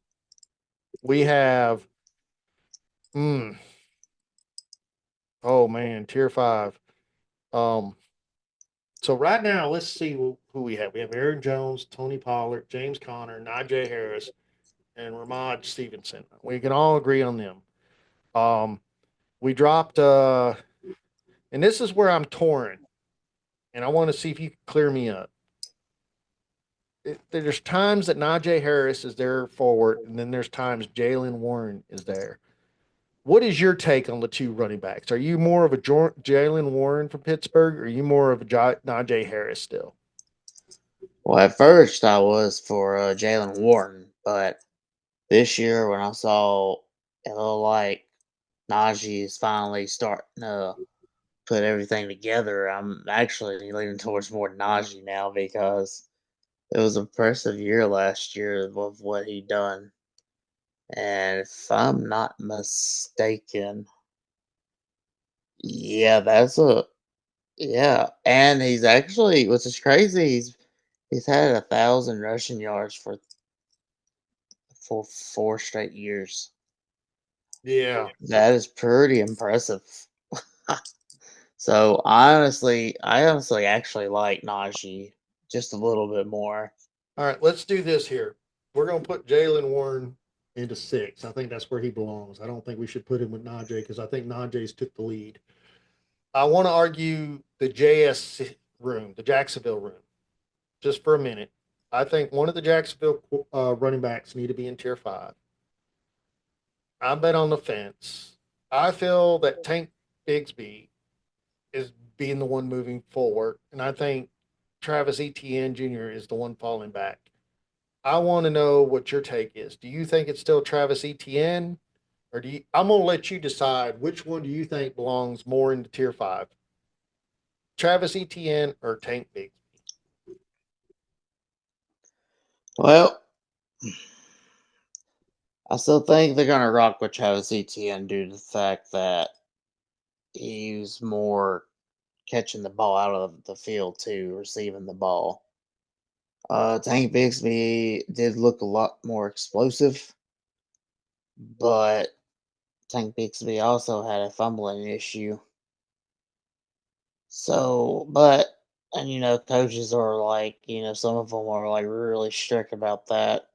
we have mm, oh man, tier 5. Um, so right now, let's see who we have. We have Aaron Jones, Tony Pollard, James Conner, Najee Harris, and Ramad Stevenson. We can all agree on them. Um, we dropped, and this is where I'm torn, and I want to see if you can clear me up. There's times that Najee Harris is there forward, and then there's times Jalen Warren is there. What is your take on the two running backs? Are you more of a Jalen Warren from Pittsburgh, or are you more of a Najee Harris still? Well, at first I was for Jalen Warren, but this year when I saw it looked like Najee is finally starting to put everything together, I'm actually leaning towards more Najee now because it was an impressive year last year of what he done. And if I'm not mistaken, yeah, yeah. And he's actually, which is crazy, he's had 1,000 rushing yards for 4 straight years. Yeah. That is pretty impressive. So I honestly actually like Najee just a little bit more. All right, let's do this here. We're going to put Jalen Warren into 6. I think that's where he belongs. I don't think we should put him with Najee because I think Najee's took the lead. I want to argue the JS room, the Jacksonville room, just for a minute. I think one of the Jacksonville running backs need to be in tier 5. I bet on the fence. I feel that Tank Bigsby is being the one moving forward, and I think Travis Etienne Jr. is the one falling back. I want to know what your take is. Do you think it's still Travis Etienne, or do you? I'm gonna let you decide which one do you think belongs more into tier 5, Travis Etienne or Tank Bigsby? Well, I still think they're gonna rock with Travis Etienne due to the fact that he's more catching the ball out of the field too, receiving the ball. Tank Bigsby did look a lot more explosive, but Tank Bixby also had a fumbling issue. So, and coaches are like, some of them are like really strict about that.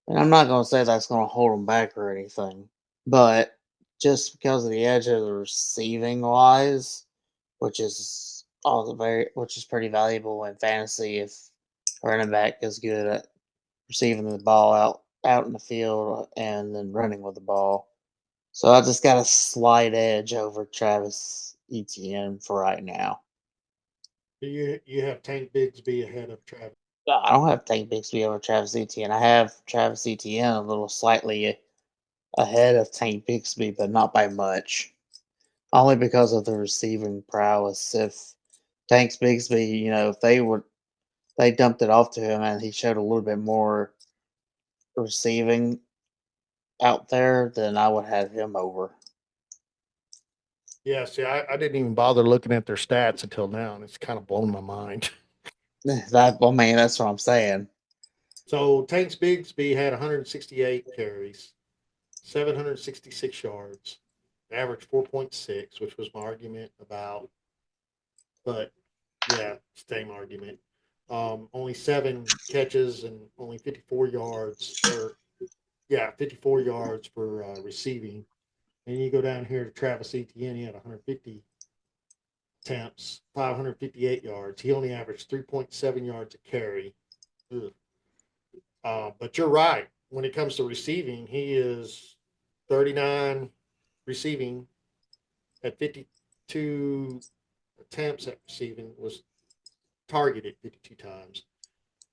And I'm not going to say that's going to hold them back or anything, but just because of the edge of the receiving wise, which is pretty valuable in fantasy if a running back is good at receiving the ball out in the field and then running with the ball. So I just got a slight edge over Travis Etienne for right now. Do you have Tank Bigsby ahead of Travis? I don't have Tank Bixby over Travis Etienne. I have Travis Etienne a little slightly ahead of Tank Bixby, but not by much. Only because of the receiving prowess. If Tank Bixby, if they dumped it off to him and he showed a little bit more receiving out there, then I would have him over. Yeah, see, I didn't even bother looking at their stats until now, and it's kind of blown my mind. That's what I'm saying. So Tank Bigsby had 168 carries, 766 yards, average 4.6, which was my argument about. But yeah, same argument. Only 7 catches and only 54 yards, or yeah, 54 yards for receiving. And you go down here to Travis Etienne, he had 150 attempts, 558 yards. He only averaged 3.7 yards a carry. Ugh. But you're right. When it comes to receiving, he is 39 receiving at 52 attempts at receiving, was targeted 52 times.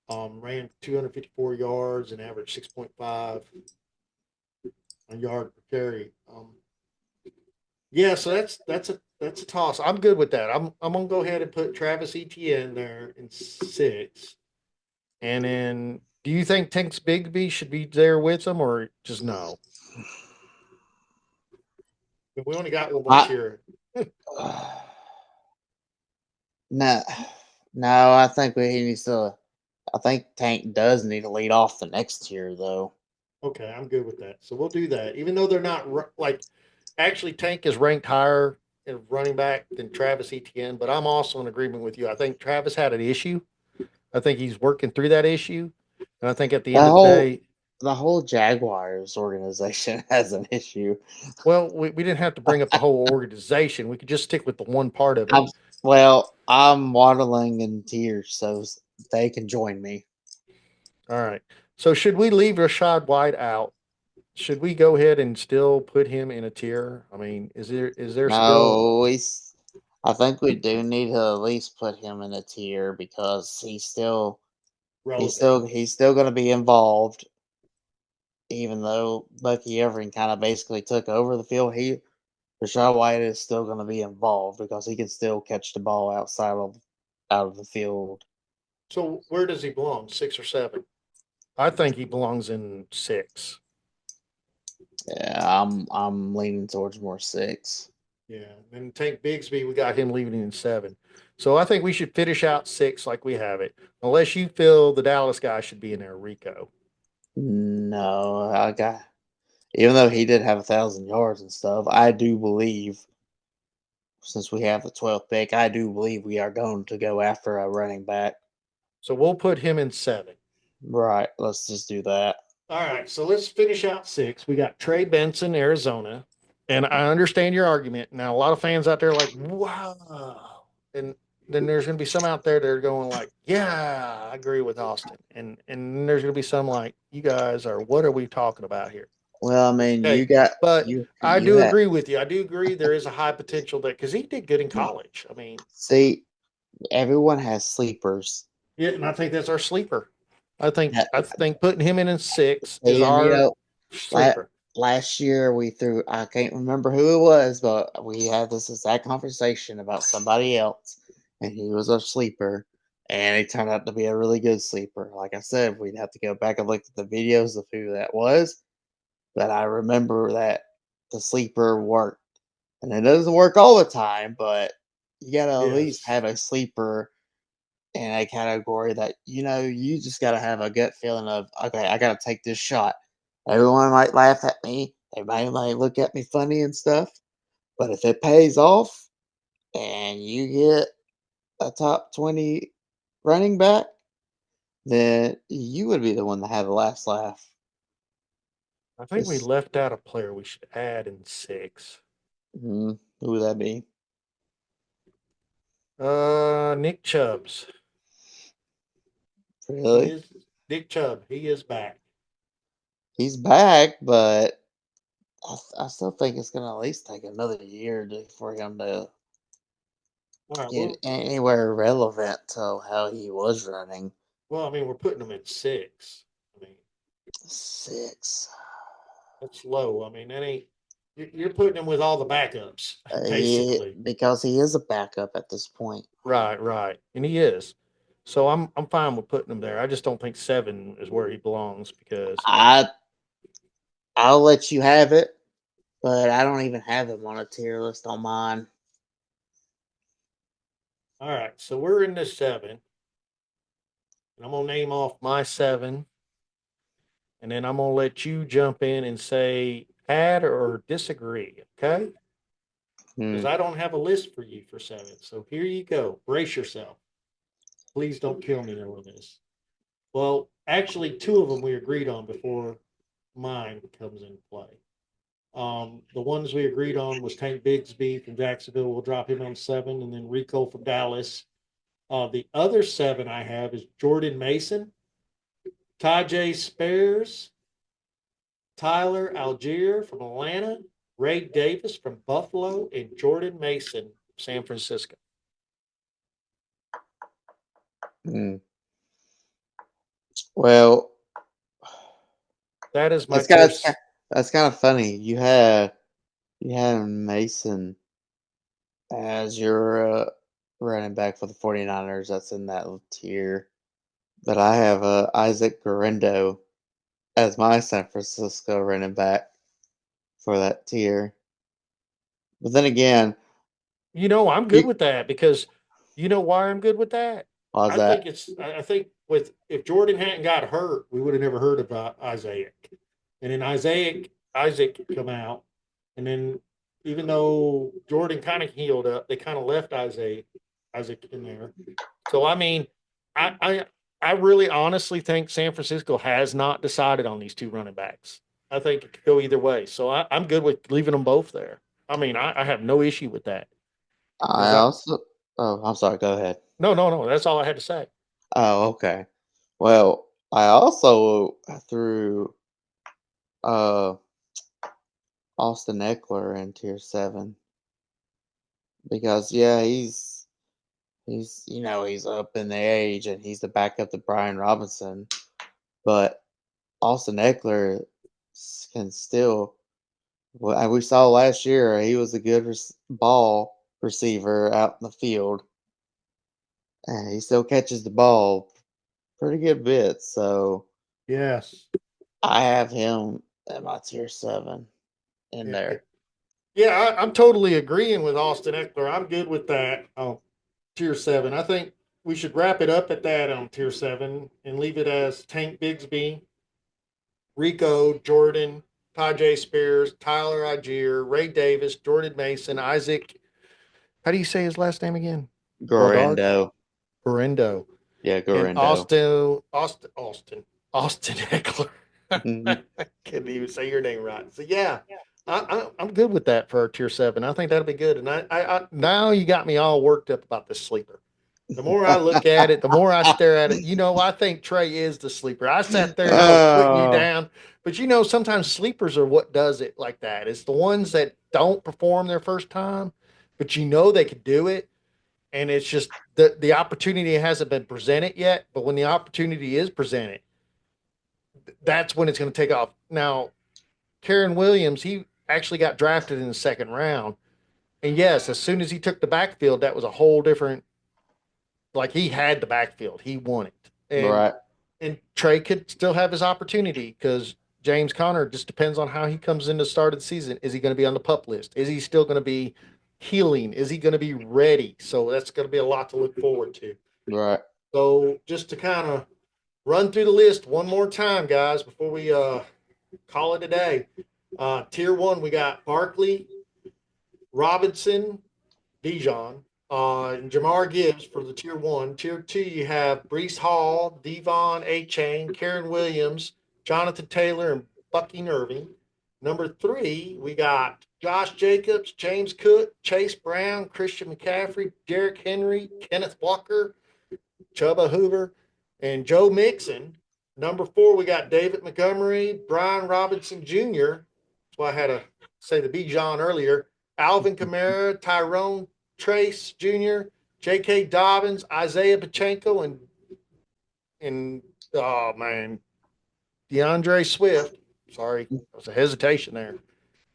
Ran 254 yards and averaged 6.5 a yard per carry. Yeah, so that's a toss. I'm good with that. I'm gonna go ahead and put Travis Etienne there in 6. And then, do you think Tanks Bigsby should be there with him, or just no? We only got one more I tier. no, no. I think he needs to. I think Tank does need to lead off the next tier, though. Okay, I'm good with that. So we'll do that. Even though they're not like actually Tank is ranked higher in running back than Travis Etienne, but I'm also in agreement with you. I think Travis had an issue. I think he's working through that issue, and I think at the The end of the whole day, the whole Jaguars organization has an issue. well, we didn't have to bring up the whole organization. We could just stick with the one part of it. I'm waddling in tears, so they can join me. All right. So should we leave Rashad White out? Should we go ahead and still put him in a tier? I mean, is there still No, I think we do need to at least put him in a tier because relevant? he's still going to be involved, even though Bucky Everin kind of basically took over the field. Rashad White is still going to be involved because he can still catch the ball out of the field. So where does he belong? 6 or 7? I think he belongs in 6. Yeah, I'm leaning towards more 6. Yeah. And Tank Bigsby, we got him leaving in 7. So I think we should finish out 6 like we have it, unless you feel the Dallas guy should be in there, Rico. No, I got even though he did have 1,000 yards and stuff, I do believe since we have the 12th pick, I do believe we are going to go after a running back. So we'll put him in 7. Right, let's just do that. All right, so let's finish out 6. We got Trey Benson, Arizona, and I understand your argument. Now, a lot of fans out there are like, "Wow," and then there's going to be some out there that are going like, "Yeah, I agree with Austin," and then there's going to be some like, "You guys are what are we talking about here?" Well, I mean, Okay, but I you do have agree with you. I do agree there is a high potential that because he did good in college. I mean, see everyone has sleepers. yeah, and I think that's our sleeper. I think That I think putting him in 6 is and our la- sleeper. last year we threw. I can't remember who it was, but we had this exact conversation about somebody else, and he was a sleeper, and he turned out to be a really good sleeper. Like I said, we'd have to go back and look at the videos of who that was, but I remember that the sleeper worked, and it doesn't work all the time, but you gotta at least Yes. have a sleeper in a category that you just got to have a gut feeling of, okay, I got to take this shot. Everyone might laugh at me, everybody might look at me funny and stuff, but if it pays off and you get a top 20 running back, then you would be the one to have the last laugh. I think we Just left out a player we should add in 6. who would that be? Nick Chubbs. He Really? is Nick Chubb. He is back. He's back, but I still think it's gonna at least take another year for him to All right. get anywhere relevant to how he was running. Well, I mean, we're putting him at 6. I mean, 6. that's low. I mean, that ain't. You're putting him with all the backups, Yeah, basically. because he is a backup at this point. Right, right, and he is. So I'm fine with putting him there. I just don't think 7 is where he belongs because I I'll let you have it, but I don't even have him on a tier list on mine. all right. So we're in this 7, and I'm gonna name off my 7, and then I'm gonna let you jump in and say add or disagree. Okay? Because Hmm. I don't have a list for you for 7. So here you go. Brace yourself. Please don't kill me over this. Well, actually, 2 of them we agreed on before mine comes into play. The ones we agreed on was Tank Bigsby from Jacksonville. We'll drop him on 7, and then Rico from Dallas. The other 7 I have is Jordan Mason, Tajay Spears, Tyler Algier from Atlanta, Ray Davis from Buffalo, and Jordan Mason, San Francisco. Mm. Well, That is my that's kind tier. of that's kind of funny. You had Mason as your running back for the 49ers. That's in that little tier. But I have Isaac Guerrero as my San Francisco running back for that tier. But then again, I'm good you with that because you know why I'm good with that. was I think that it's. I think with if Jordan hadn't got hurt, we would have never heard of Isaiah. And then Isaac come out, and then even though Jordan kind of healed up, they kind of left Isaac in there. So I mean, I I I really honestly think San Francisco has not decided on these two running backs. I think it could go either way. So I'm good with leaving them both there. I mean, I have no issue with that. I Because I also. Oh, I'm sorry. Go ahead. no, that's all I had to say. Oh, okay. Well, I also threw uh Austin Eckler in tier 7 because yeah, he's up in the age and he's the backup to Brian Robinson, but Austin Eckler can still. Well, we saw last year he was a good ball receiver out in the field, and he still catches the ball pretty good bit. So Yes. I have him at my tier 7 in Yeah. there. Yeah, I'm totally agreeing with Austin Eckler. I'm good with that. Tier 7. I think we should wrap it up at that on tier 7 and leave it as Tank Bigsby, Rico, Jordan, Tajay Spears, Tyler Algier, Ray Davis, Jordan Mason, Isaac. How do you say his last name again? Goddard? Gorindo, Berendo. yeah, And Gorindo. Austin Eckler. Mhm. I couldn't even say your name right. So yeah, I'm good with that for our tier 7. I think that'll be good. And I now you got me all worked up about this sleeper. The more I look at it, the more I stare at it. I think Trey is the sleeper. I sat there and I was putting you Oh, down, but sometimes sleepers are what does it like that. It's the ones that don't perform their first time, but they could do it, and it's just the opportunity hasn't been presented yet. But when the opportunity is presented, that's when it's going to take off. Now, Karen Williams, he actually got drafted in the second round, and yes, as soon as he took the backfield, that was a whole different. Like he had the backfield, he won it, right, and Trey could still have his opportunity because James Conner just depends on how he comes into the start of the season. Is he going to be on the pup list? Is he still going to be healing? Is he going to be ready? So that's going to be a lot to look forward to. right. So just to kind of run through the list one more time, guys, before we call it a day. Tier 1, we got Barkley, Robinson, Bijan, and Jamar Gibbs for the tier 1. Tier 2, you have Brees Hall, Devon A. Chain, Karen Williams, Jonathan Taylor, and Bucky Irving. Number 3, we got Josh Jacobs, James Cook, Chase Brown, Christian McCaffrey, Derrick Henry, Kenneth Walker, Chuba Hoover, and Joe Mixon. Number 4, we got David Montgomery, Brian Robinson Jr. That's why I had to say the B. John earlier. Alvin Kamara, Tyrone Trace Jr., J.K. Dobbins, Isaiah Pachenko, and oh man, DeAndre Swift. Sorry, there was a hesitation there.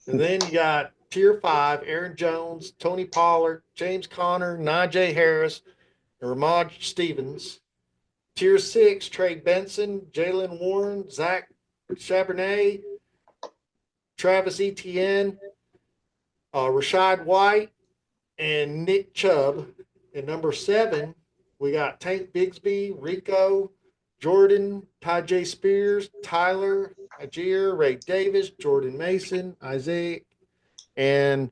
And then you got Tier 5, Aaron Jones, Tony Pollard, James Conner, Najee Harris, and Ramon Stevens. Tier 6, Trey Benson, Jalen Warren, Zach Charbonnet, Travis Etienne, Rashad White, and Nick Chubb. And number 7, we got Tank Bigsby, Rico, Jordan, Tajay Spears, Tyler, Ajir, Ray Davis, Jordan Mason, Isaiah, and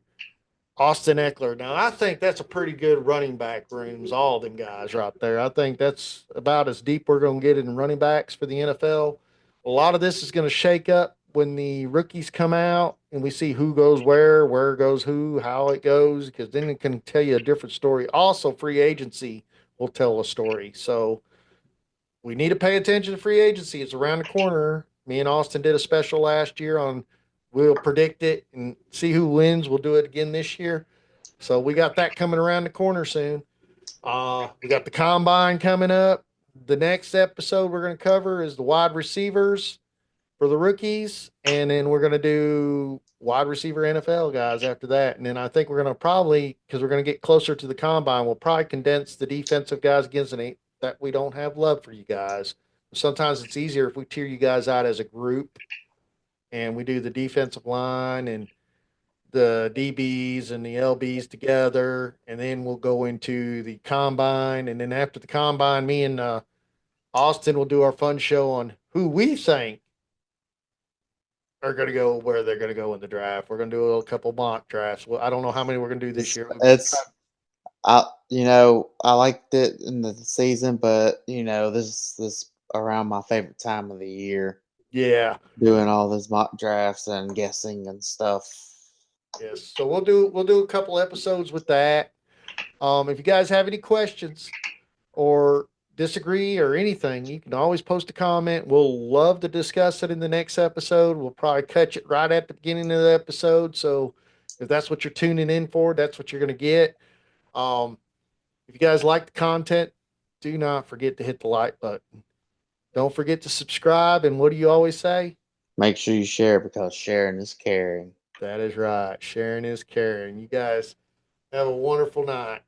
Austin Eckler. Now, I think that's a pretty good running back rooms, all them guys right there. I think that's about as deep we're going to get in running backs for the NFL. A lot of this is going to shake up when the rookies come out and we see who goes where goes who, how it goes, because then it can tell you a different story. Also, free agency will tell a story. So we need to pay attention to free agency. It's around the corner. Me and Austin did a special last year on we'll predict it and see who wins. We'll do it again this year. So we got that coming around the corner soon. We got the combine coming up. The next episode we're going to cover is the wide receivers for the rookies, and then we're going to do wide receiver NFL guys after that. And then I think we're going to probably, because we're going to get closer to the combine, we'll probably condense the defensive guys against an eight that we don't have love for you guys. Sometimes it's easier if we tier you guys out as a group and we do the defensive line and the DBs and the LBs together, and then we'll go into the combine. And then after the combine, me and Austin will do our fun show on who we think are going to go where they're going to go in the draft. We're going to do a couple mock drafts. Well, I don't know how many we're going to do this year. It's I liked it in the season, but this around my favorite time of the year, Yeah. doing all those mock drafts and guessing and stuff. Yes. So we'll do a couple episodes with that. If you guys have any questions or disagree or anything, you can always post a comment. We'll love to discuss it in the next episode. We'll probably catch it right at the beginning of the episode. So if that's what you're tuning in for, that's what you're going to get. Um, if you guys like the content, do not forget to hit the like button. Don't forget to subscribe. And what do you always say? Make sure you share because sharing is caring. That is right. Sharing is caring. You guys have a wonderful night.